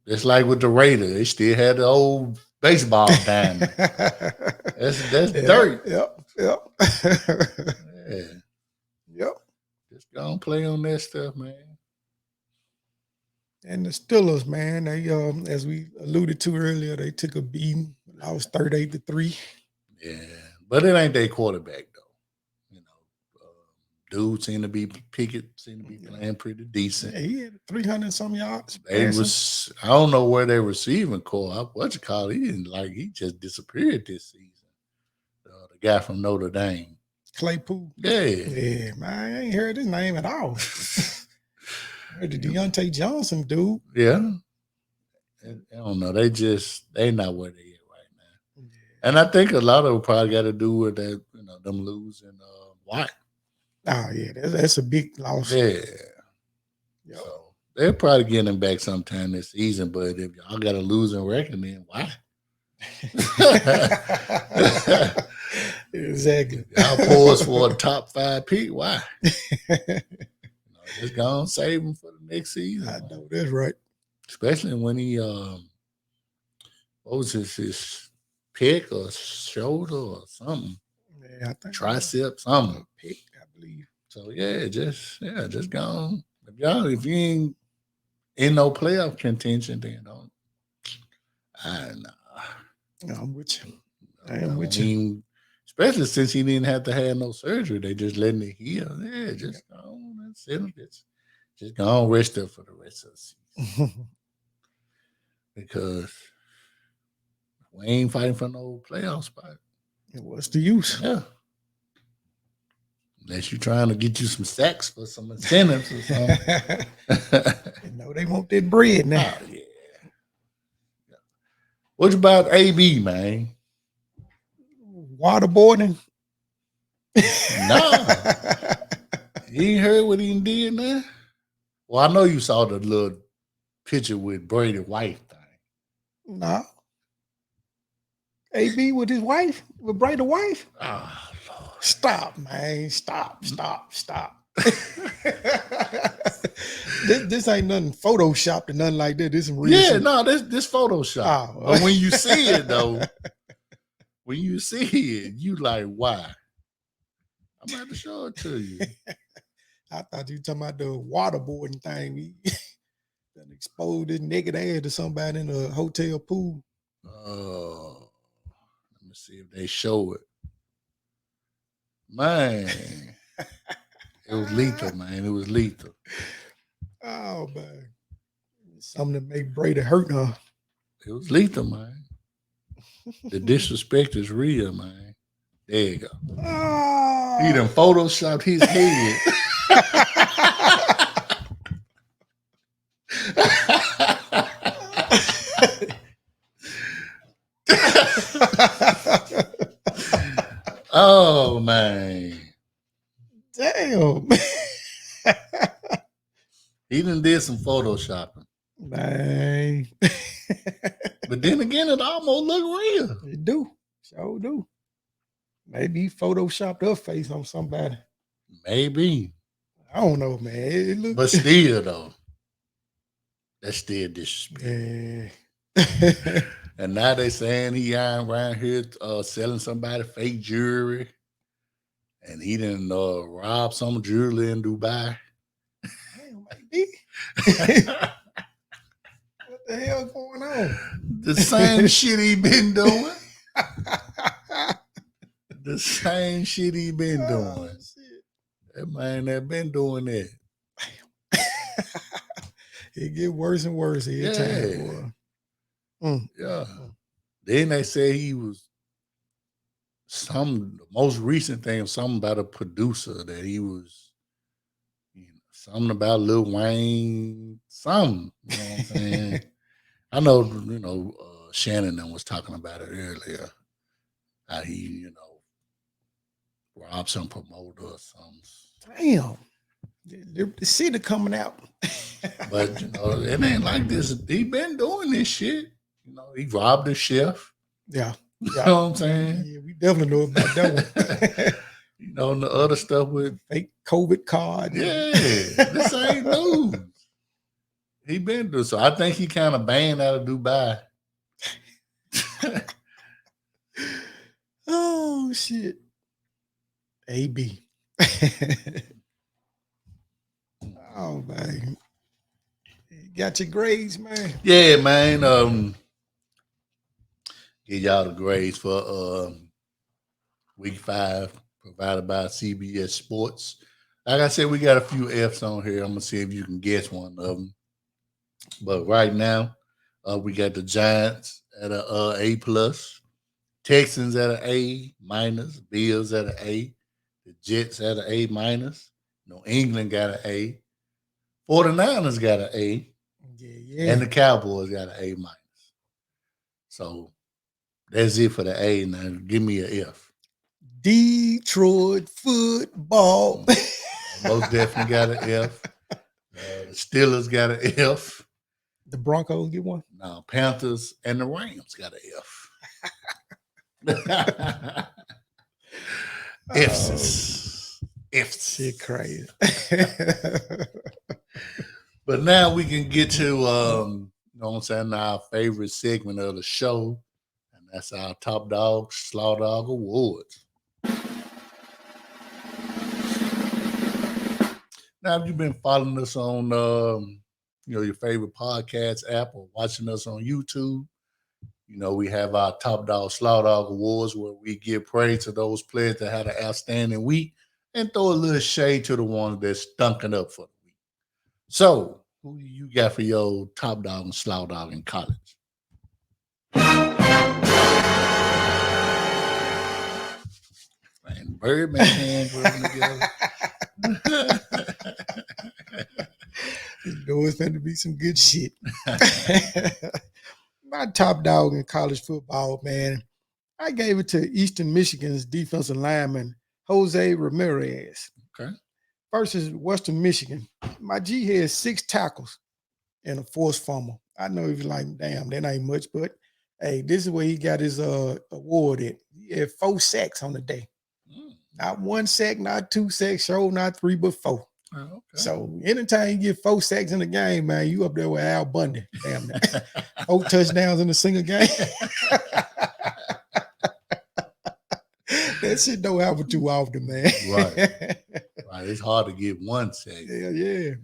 Just like with the Raiders, they still had the old baseball diamond. That's dirt. Yep. Yeah. Yep. Just go and play on that stuff, man. And the Steelers, man, they as we alluded to earlier, they took a beating. Lost 38-3. Yeah, but it ain't their quarterback though. Dude seemed to be playing pretty decent. Yeah, he had 300 some yards. They passing. was I don't know where their receiving core. What you call it? He just disappeared this season. The guy from Notre Dame. Claypool. Yeah. Yeah, man, I ain't heard his name at all. Heard the Deontay Johnson dude. Yeah. I don't know. They not where they at right now. Yeah. And I think a lot of it probably got to do with that, them losing White. Oh, yeah, that's a big loss. Yeah. Yep. So they're probably getting him back sometime this season, but if y'all got a losing record, then why? Exactly. Y'all pause for a top 5 pick. Why? Just go and save him for the next season. I know that's right. Especially when he what was his pick or shoulder or something. Yeah, I think tricep, something. Pick, I believe. So just go on. If you ain't in no playoff contention, then don't. I'm with you. I am with you. Especially since he didn't have to have no surgery. They just letting it heal. Yeah, just go on. That's it. Just go on, rest up for the rest of the season. Because we ain't fighting for no playoff spot. What's the use? Yeah. Unless you're trying to get you some sacks for some incentives or something. They want that bread now. Oh, yeah. What about AB, man? Waterboarding? No. You ain't heard what he did now? Well, I know you saw the little picture with Brady White thing. No. AB with his wife? With Brady wife? Oh, Lord. Stop, man. Stop. This ain't nothing photoshopped or nothing like that. This is real. Yeah, no, this Photoshop. Oh. But when you see it, though, you like, why? I'm about to show it to you. I thought you were talking about the waterboarding thing. He done exposed his naked ass to somebody in a hotel pool. Oh, let me see if they show it. Man, it was lethal, man. It was lethal. Oh, man. Something to make Brady hurt, huh? It was lethal, man. The disrespect is real, man. There you go. Oh. He done photoshopped his head. Oh, man. Damn. He done did some photoshopping. Man. But then again, it almost look real. It do. Sure do. Maybe he photoshopped her face on somebody. Maybe. I don't know, man. It look... But still, though, that's still disrespect. Yeah. And now they saying he around here selling somebody fake jewelry. And he didn't rob some jewelry in Dubai. Damn, maybe. What the hell going on? The same shit he been doing. The same shit he been doing. Shit. That man that been doing that. It get worse and worse every time, boy. Yeah. Then they say he was the most recent thing, something about a producer that he was, something about Lil Wayne, something. You know what I'm saying? I know, Shannon was talking about it earlier. How he, robbed some promoter or something. Damn. The city coming out. But, it ain't like this. He been doing this shit. He robbed a chef. Yeah. You know what I'm saying? Yeah, we definitely know about that one. And the other stuff with fake COVID card. Yeah, this ain't news. He been through, so I think he kind of banned out of Dubai. Oh shit. AB. Oh man. You got your grades, man. Yeah, man. Give y'all the grades for week 5 provided by CBS Sports. Like I said, we got a few F's on here. I'm gonna see if you can guess one of them. But right now, we got the Giants at a A plus, Texans at an A minus, Bills at an A, the Jets at an A minus, New England got an A, 49ers got an A, and the Cowboys got an A minus. So that's it for the A. Now give me an F. Detroit football. Most definitely got an F. The Steelers got an F. The Broncos get one? No, Panthers and the Rams got an F. F's. F's. Shit crazy. But now we can get to, you know what I'm saying, our favorite segment of the show, and that's our Top Dog, Slaw Dog Awards. Now, if you've been following us on, you know, your favorite podcast app or watching us on YouTube, you know, we have our Top Dog, Slaw Dog Awards where we give praise to those players that had an outstanding week and throw a little shade to the ones that stunk it up for the week. So, who do you got for your Top Dog and Slaw Dog in college? And Birdman hands rubbing together. You know it's going to be some good shit. My top dog in college football, man, I gave it to Eastern Michigan's defensive lineman, Jose Ramirez. Okay. Versus Western Michigan. My G had 6 tackles and a forced fumble. I know if you're like, damn, that ain't much, but hey, this is where he got his award at. He had 4 sacks on the day. Not 1 sack, not 2 sacks, sure, not 3, but 4. Oh, okay. So anytime you get 4 sacks in a game, man, you up there with Al Bundy. Damn that. 4 touchdowns in a single game. That shit don't happen too often, man. Right. Right. It's hard to get 1 sack. Yeah. You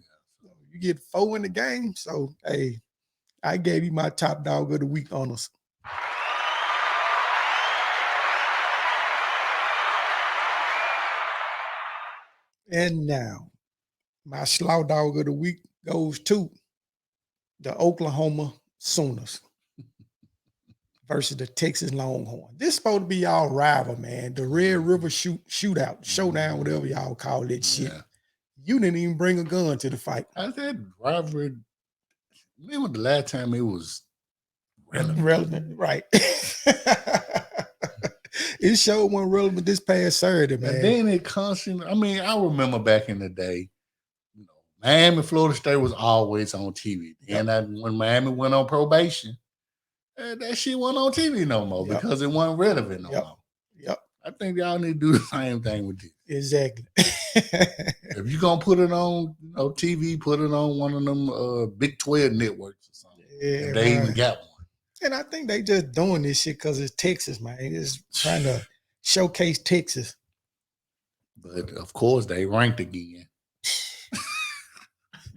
get 4 in the game. So hey, I gave you my top dog of the week honors. And now, my slaw dog of the week goes to the Oklahoma Sooners versus the Texas Longhorns. This is supposed to be y'all rival, man. The Red River shootout, showdown, whatever y'all call that shit. Yeah. You didn't even bring a gun to the fight. I said rivalry. Remember the last time it was relevant, right? It showed one relevant this past Saturday, man. And then it constantly, I mean, I remember back in the day, you know, Miami, Florida State was always on TV. And when Miami went on probation, that shit wasn't on TV no more because it wasn't relevant no more. Yep. I think y'all need to do the same thing with this. Exactly. If you're going to put it on TV, put it on one of them Big 12 networks or something. Yeah, if they even got one. And I think they just doing this shit because it's Texas, man. It's trying to showcase Texas. But, of course, they ranked again.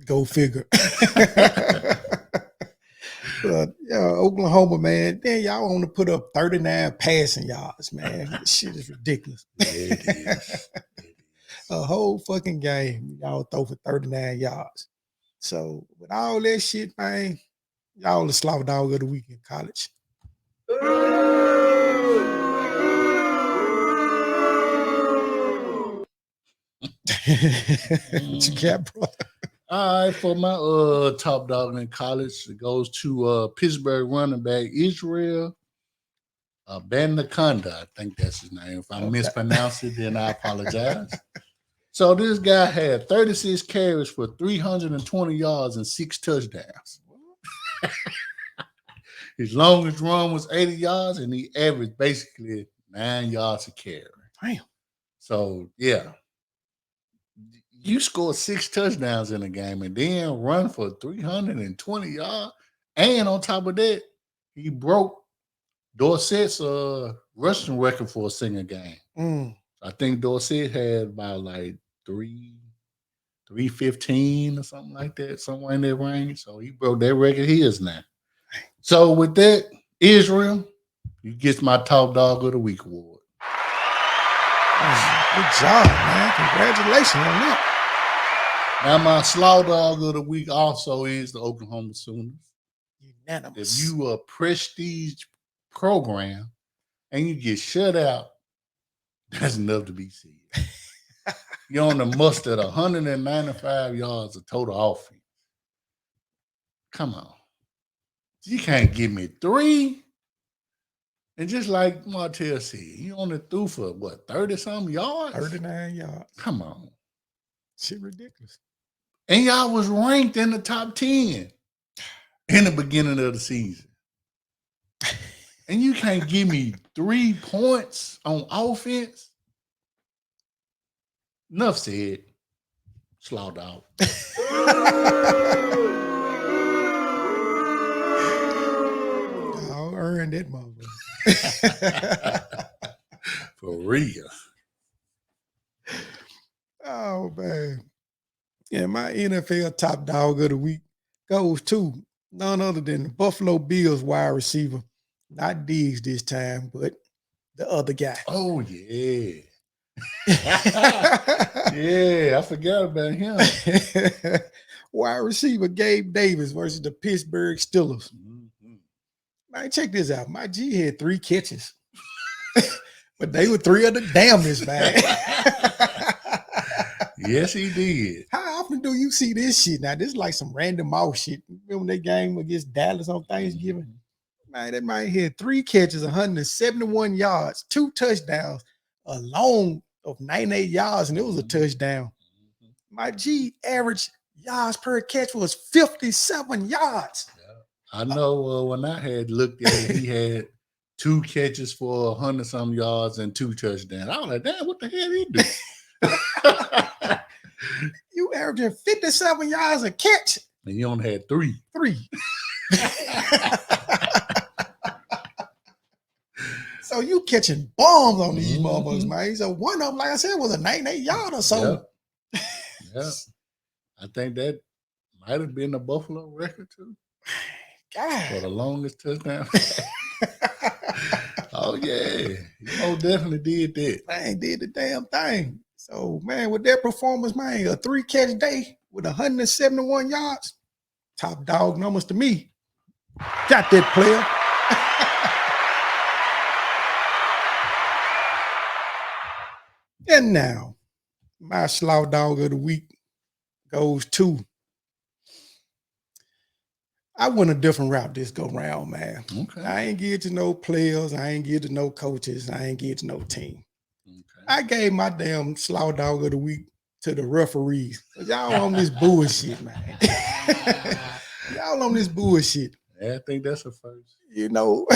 Go figure. But, Oklahoma, man, then y'all want to put up 39 passing yards, man. This shit is ridiculous. Yeah, it is. A whole fucking game, y'all throw for 39 yards. So, with all that shit, man, y'all the slaw dog of the week in college. What you got, bro? All right, for my top dog in college, it goes to Pittsburgh running back Israel Bandaconda. I think that's his name. If I mispronounce it, then I apologize. So this guy had 36 carries for 320 yards and 6 touchdowns. His longest run was 80 yards, and he averaged basically 9 yards a carry. Damn. So, yeah. You scored 6 touchdowns in a game and then run for 320 yards. And on top of that, he broke Dorsett's rushing record for a single game. I think Dorsett had about like 315 or something like that, somewhere in that range. So he broke that record. He is now. So with that, Israel, you get my top dog of the week award. Good job, man. Congratulations on that. Now, my slaw dog of the week also is the Oklahoma Sooners. Unanimous. If you a prestige program and you get shut out, that's enough to be said. You're on the mustered 195 yards of total offense. Come on. You can't give me 3. And just like Martell said, you only threw for what, 30-something yards? 39 yards. Come on. Shit ridiculous. And y'all was ranked in the top 10 in the beginning of the season. And you can't give me 3 points on offense? Enough said. Slaw dog. I'll earn that motherfucker. For real. Oh, man. Yeah, my NFL top dog of the week goes to none other than the Buffalo Bills wide receiver. Not Diggs this time, but the other guy. Oh, yeah. Yeah, I forgot about him. Wide receiver Gabe Davis versus the Pittsburgh Steelers. Mm-hmm. Man, check this out. My G had 3 catches, but they were 3 of the damnest, man. Yes, he did. How often do you see this shit? Now, this is like some random mouth shit. Remember that game against Dallas on Thanksgiving? Man, that man had 3 catches, 171 yards, 2 touchdowns, a long of 98 yards, and it was a touchdown. My G average yards per catch was 57 yards. I know when I had looked at it, he had 2 catches for 100-some yards and 2 touchdowns. I was like, damn, what the hell he do? You averaging 57 yards a catch. And you only had 3. 3. So you catching bombs on these motherfuckers, man. So one of them, like I said, was a 98 yard or so. Yeah. I think that might have been the Buffalo record too. God. For the longest touchdown. Oh yeah. You definitely did that. Man, did the damn thing. So man, with that performance, man, a 3 catch day with 171 yards, top dog numbers to me. Got that player. And now, my slaw dog of the week goes to. I went a different route this go round, man. Okay. I ain't get to no players. I ain't get to no coaches. I ain't get to no team. Okay. I gave my damn slaw dog of the week to the referees. Y'all on this bullshit, man. Y'all on this bullshit. Yeah, I think that's a first. You know,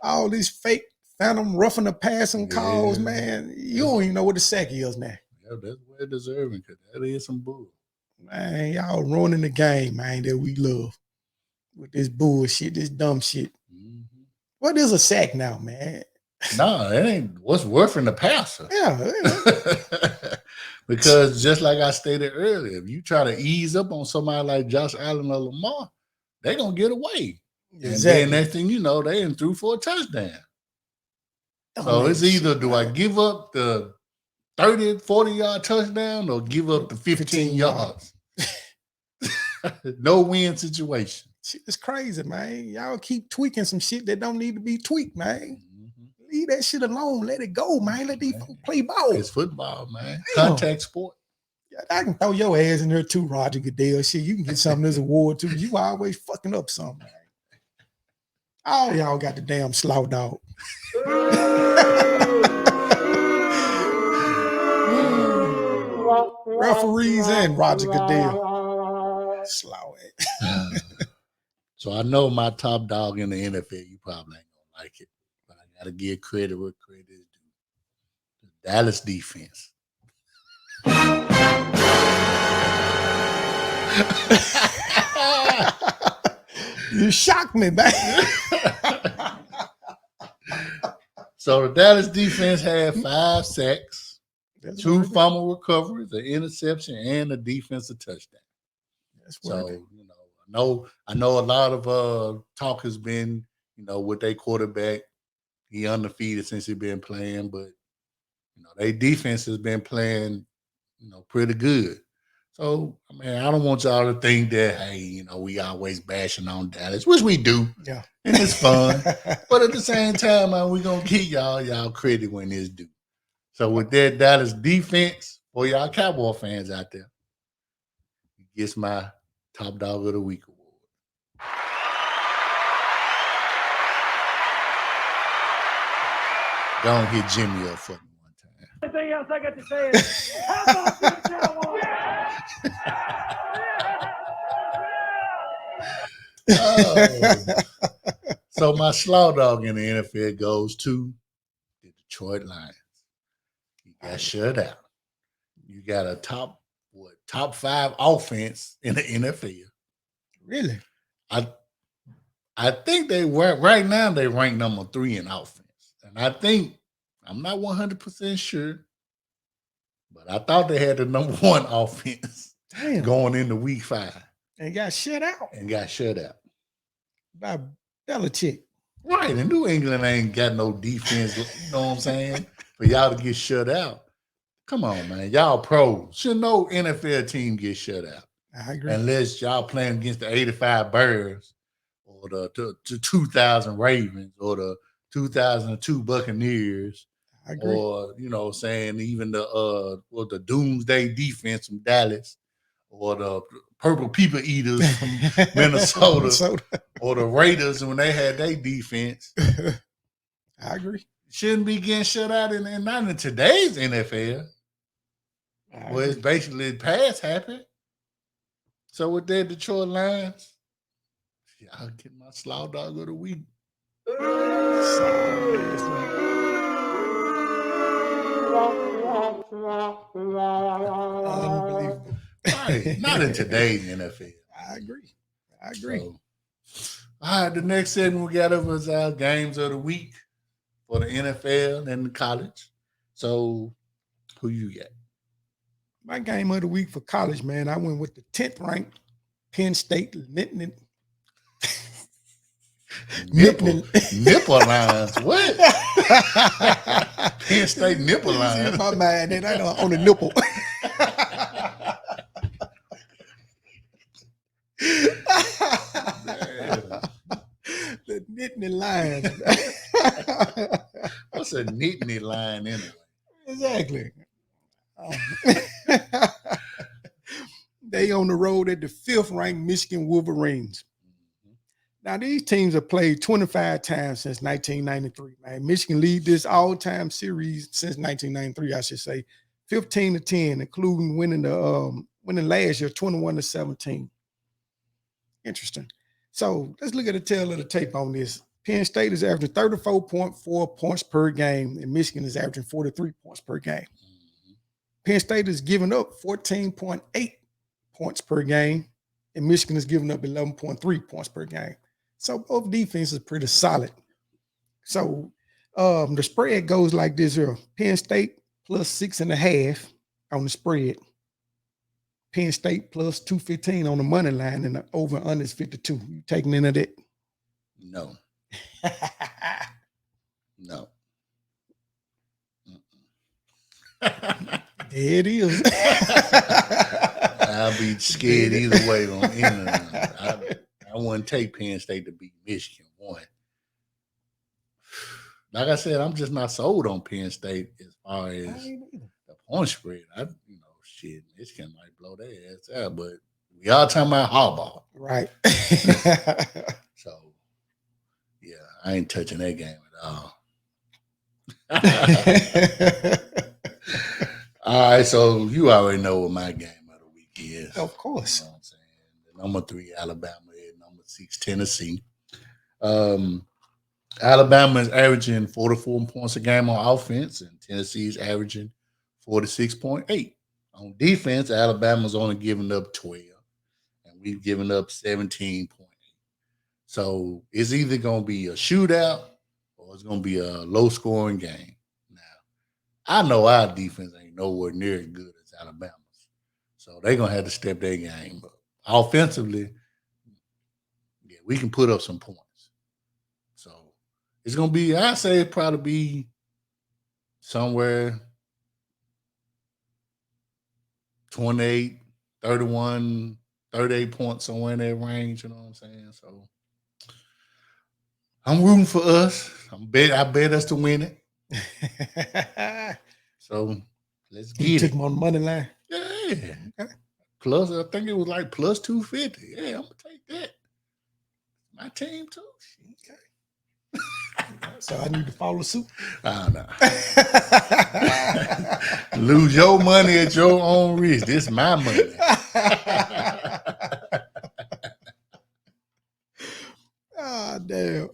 all these fake phantom roughing the passing calls, man. You don't even know what the sack is now. Yeah, that's well deserving because that is some bull. Man, y'all ruining the game, man, that we love with this bullshit, this dumb shit. Mm-hmm. What is a sack now, man? No, it ain't what's worth in the passer. Yeah. Because just like I stated earlier, if you try to ease up on somebody like Josh Allen or Lamar, they're going to get away. Exactly. And then next thing you know, they ain't through for a touchdown. So it's either do I give up the 30, 40-yard touchdown or give up the 15 yards? No win situation. Shit is crazy, man. Y'all keep tweaking some shit that don't need to be tweaked, man. Mm-hmm. Leave that shit alone. Let it go, man. Let these folks play ball. It's football, man. Damn. Contact sport. Yeah, I can throw your ass in there too, Roger Goodell. Shit, you can get something as a award too. You always fucking up something, man. All y'all got the damn slaw dog. Referees and Roger Goodell. Slow it. So I know my top dog in the NFL, you probably ain't gonna like it, but I gotta give credit where credit is due. The Dallas defense. You shocked me, man. So the Dallas defense had 5 sacks, 2 fumble recoveries, an interception, and a defensive touchdown. So, you know, I know a lot of talk has been, you know, with their quarterback. He undefeated since he's been playing, but you know, their defense has been playing pretty good. So, I mean, I don't want y'all to think that, hey, we always bashing on Dallas, which we do. Yeah. And it's fun. But at the same time, man, we're going to give y'all credit when it's due. So with that Dallas defense, for y'all Cowboy fans out there, he gets my Top Dog of the Week award. Go and hit Jimmy up for me one time. Anything else I got to say is, how about this Cowboys? So my slaw dog in the NFL goes to the Detroit Lions. You got shut out. You got a top 5 offense in the NFL. Really? I think they were right now. They rank number 3 in offense, and I think I'm not 100% sure, but I thought they had the number 1 offense going into Week 5 and got shut out by Belichick. Right, and New England ain't got no defense. You know what I'm saying? For y'all to get shut out. Come on, man. Y'all pros. Should no NFL team get shut out. I agree. Unless y'all playing against the 85 Bears or the 2000 Ravens or the 2002 Buccaneers. I agree. Or, saying even the Doomsday defense from Dallas or the Purple People Eaters from Minnesota or the Raiders when they had their defense. I agree. Shouldn't be getting shut out and not in today's NFL. Well, it's basically past happened. So with that Detroit Lions, I'll get my slaw dog of the week. Unbelievable. Right. Not in today's NFL. I agree. So, all right, the next segment we got up was our games of the week for the NFL and the college. So, who you got? My game of the week for college, man, I went with the 10th ranked Penn State Nipple lines. What? Penn State nipple lines. My mind, and I know on the nipple. The Nittany Lions. What's a Nittany line anyway? Exactly. They on the road at the 5th ranked Michigan Wolverines. Now, these teams have played 25 times since 1993. Man, Michigan lead this all-time series since 1993, I should say, 15-10, including winning last year 21-17. Interesting. So let's look at the tail of the tape on this. Penn State is averaging 34.4 points per game, and Michigan is averaging 43 points per game. Penn State is giving up 14.8 points per game, and Michigan is giving up 11.3 points per game. So both defenses are pretty solid. So the spread goes like this here. Penn State plus 6.5 on the spread. Penn State plus 215 on the money line, and the over under is 52. You taking into that? No. No. There it is. I'll be scared either way on any. I wouldn't take Penn State to beat Michigan one. Like I said, I'm just not sold on Penn State as far as the point spread. Michigan might blow their ass out, but we all talking about Harbaugh. Right. So, yeah, I ain't touching that game at all. All right, so you already know what my game of the week is. Of course. You know what I'm saying? The number 3, Alabama, and number 6, Tennessee. Alabama is averaging 44 points a game on offense, and Tennessee is averaging 46.8. On defense, Alabama's only giving up 12, and we've given up 17.8. So it's either going to be a shootout or it's going to be a low-scoring game. Now, I know our defense ain't nowhere near as good as Alabama's, so they're going to have to step their game up. Offensively, yeah, we can put up some points. So it's going to be, I'd say it'd probably be somewhere 28, 31, 38 points, somewhere in that range. You know what I'm saying? So I'm rooting for us. I bet us to win it. So let's You get took it. him on the money line. Yeah. Okay. Plus, I think it was like plus 250. Yeah, I'm gonna take that. My team too. Okay. So I need to follow suit. Oh, no. Lose your money at your own risk. This is my money. Ah, damn.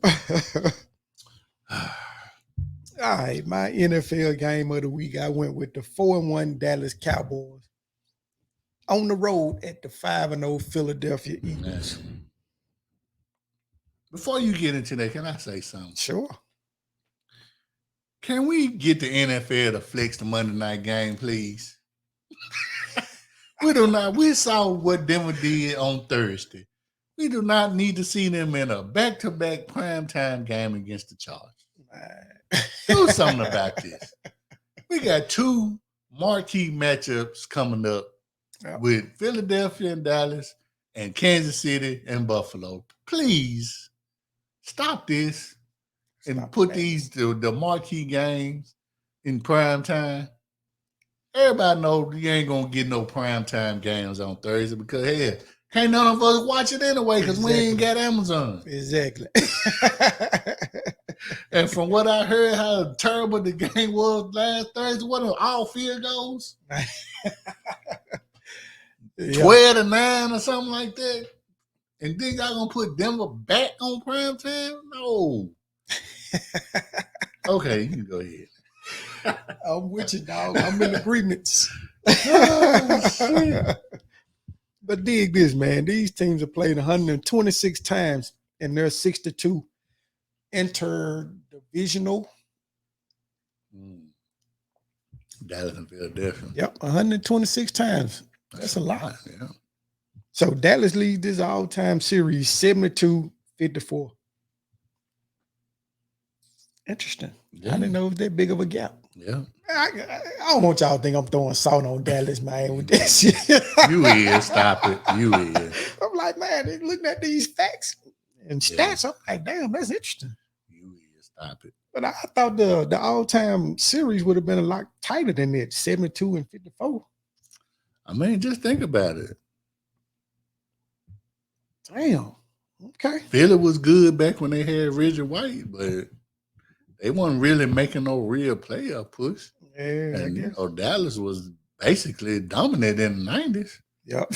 All right, my NFL game of the week, I went with the 4-1 Dallas Cowboys on the road at the 5-0 Philadelphia Eagles. Before you get into that, can I say something? Sure. Can we get the NFL to flex the Monday night game, please? We saw what Denver did on Thursday. We do not need to see them in a back-to-back primetime game against the Chargers. Do something about this. We got two marquee matchups coming up with Philadelphia and Dallas and Kansas City and Buffalo. Please stop this and put the marquee games in prime time. Everybody knows you ain't gonna get no prime time games on Thursday because hell, can't none of us watch it anyway because we ain't got Amazon. Exactly. And from what I heard, how terrible the game was last Thursday, what all field goals? 12-9 or something like that. And then y'all gonna put Denver back on prime time? No. Okay, you can go ahead. I'm with you, dog. I'm in agreements. But dig this, man. These teams have played 126 times and they're 6-2 interdivisional. Dallas and Philadelphia. Yep, 126 times. That's a lot. Yeah. So Dallas leads this all-time series 72-54. Interesting. Yeah. I didn't know it was that big of a gap. Yeah. I don't want y'all to think I'm throwing salt on Dallas, man, with that shit. You is. Stop it. You is. I'm like, man, they looking at these facts and stats. I'm like, damn, that's interesting. You is. Stop it. But I thought the all-time series would have been a lot tighter than that, 72-54. I mean, just think about it. Damn. Okay. Philly was good back when they had Reggie White, but they wasn't really making no real playoff push. Yeah, And I guess. Dallas was basically dominant in the 90s. Yep.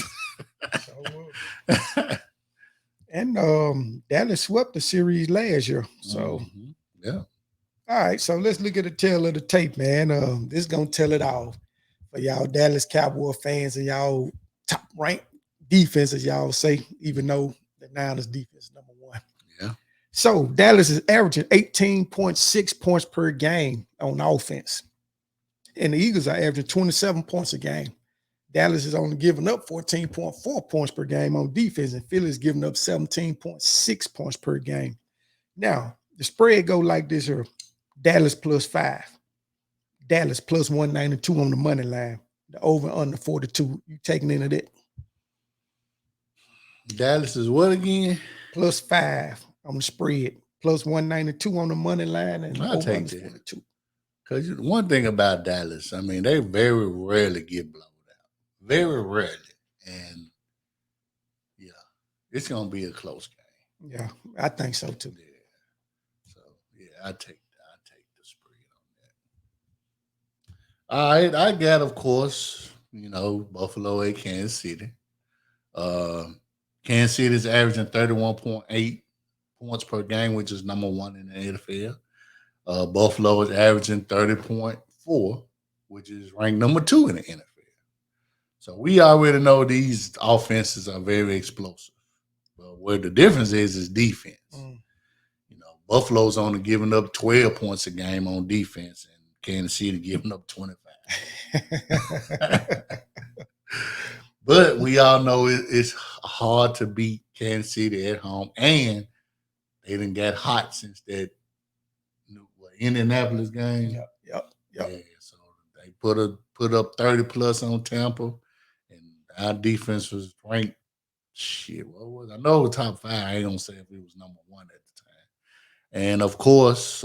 And Dallas swept the series last year. So yeah. All right, so let's look at the tail of the tape, man. This is gonna tell it all for y'all Dallas Cowboy fans and y'all top ranked defense, as y'all say, even though the Niners defense is number one. Yeah. So Dallas is averaging 18.6 points per game on offense. And the Eagles are averaging 27 points a game. Dallas is only giving up 14.4 points per game on defense, and Philly is giving up 17.6 points per game. Now, the spread go like this here. Dallas +5. Dallas +192 on the money line. The over under 42. You taking into that? Dallas is what again? +5 on the spread. +192 on the money line. And I'll over take under that. 42. Because one thing about Dallas, I mean, they very rarely get blown out. Very rarely. And yeah, it's going to be a close game. Yeah, I think so too. Yeah. So, yeah, I take the spread on that. All right, I got, of course, Buffalo at Kansas City. Kansas City is averaging 31.8 points per game, which is number one in the NFL. Buffalo is averaging 30.4, which is ranked number 2 in the NFL. So we already know these offenses are very explosive. But where the difference is defense. Buffalo's only giving up 12 points a game on defense, and Kansas City giving up 25. But we all know it's hard to beat Kansas City at home, and they done got hot since that Indianapolis game. Yep. Yeah, so they put up 30 plus on Tampa, Our defense was ranked. Shit, what was I know top 5? I ain't gonna say if it was number 1 at the time. And of course,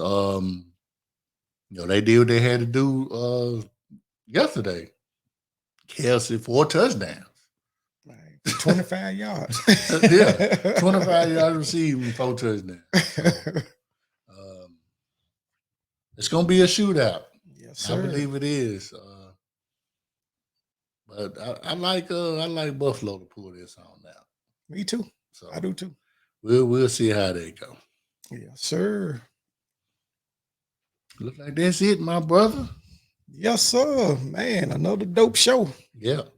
they did what they had to do yesterday. Kelsey 4 touchdowns. Right. 25 yards. Yeah, 25 yards receiving, 4 touchdowns. So, it's gonna be a shootout. Yes, sir. I believe it is. But I like Buffalo to pull this on now. Me too. So I do too. We'll see how they go. Yes, sir. Look like that's it, my brother. Yes, sir. Man, another dope show. Yep.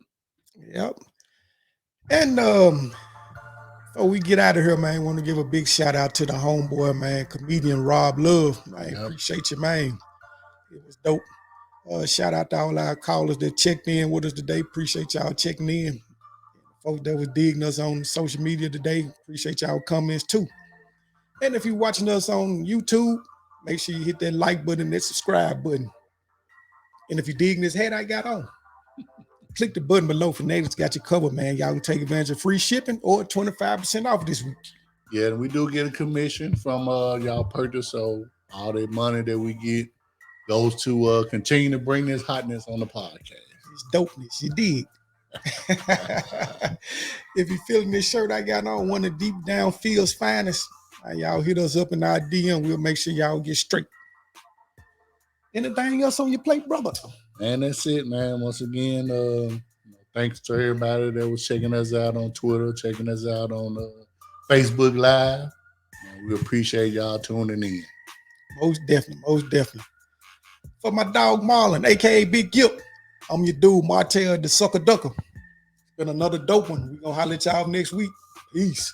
And before we get out of here, man, I want to give a big shout out to the homeboy, man, comedian Rob Love. I appreciate you, man. It was dope. Shout out to all our callers that checked in with us today. Appreciate y'all checking in. Folks that was digging us on social media today, appreciate y'all comments too. And if you're watching us on YouTube, make sure you hit that like button and that subscribe button. And if you're digging this hat I got on, click the button below. Fanatics got you covered, man. Y'all can take advantage of free shipping or 25% off this week. Yeah, and we do get a commission from y'all purchase, so all the money that we get goes to continue to bring this hotness on the podcast. It's dopeness, you dig? If you're feeling this shirt I got on, one of Deep Down Field's finest, y'all hit us up in our DM. We'll make sure y'all get straight. Anything else on your plate, brother? And that's it, man. Once again, thanks to everybody that was checking us out on Twitter, checking us out on Facebook Live. We appreciate y'all tuning in. Most definitely. For my dog Marlon, aka Big Gip, I'm your dude, Martell the Sucker Ducker. It's been another dope one. We're gonna holler at y'all next week. Peace.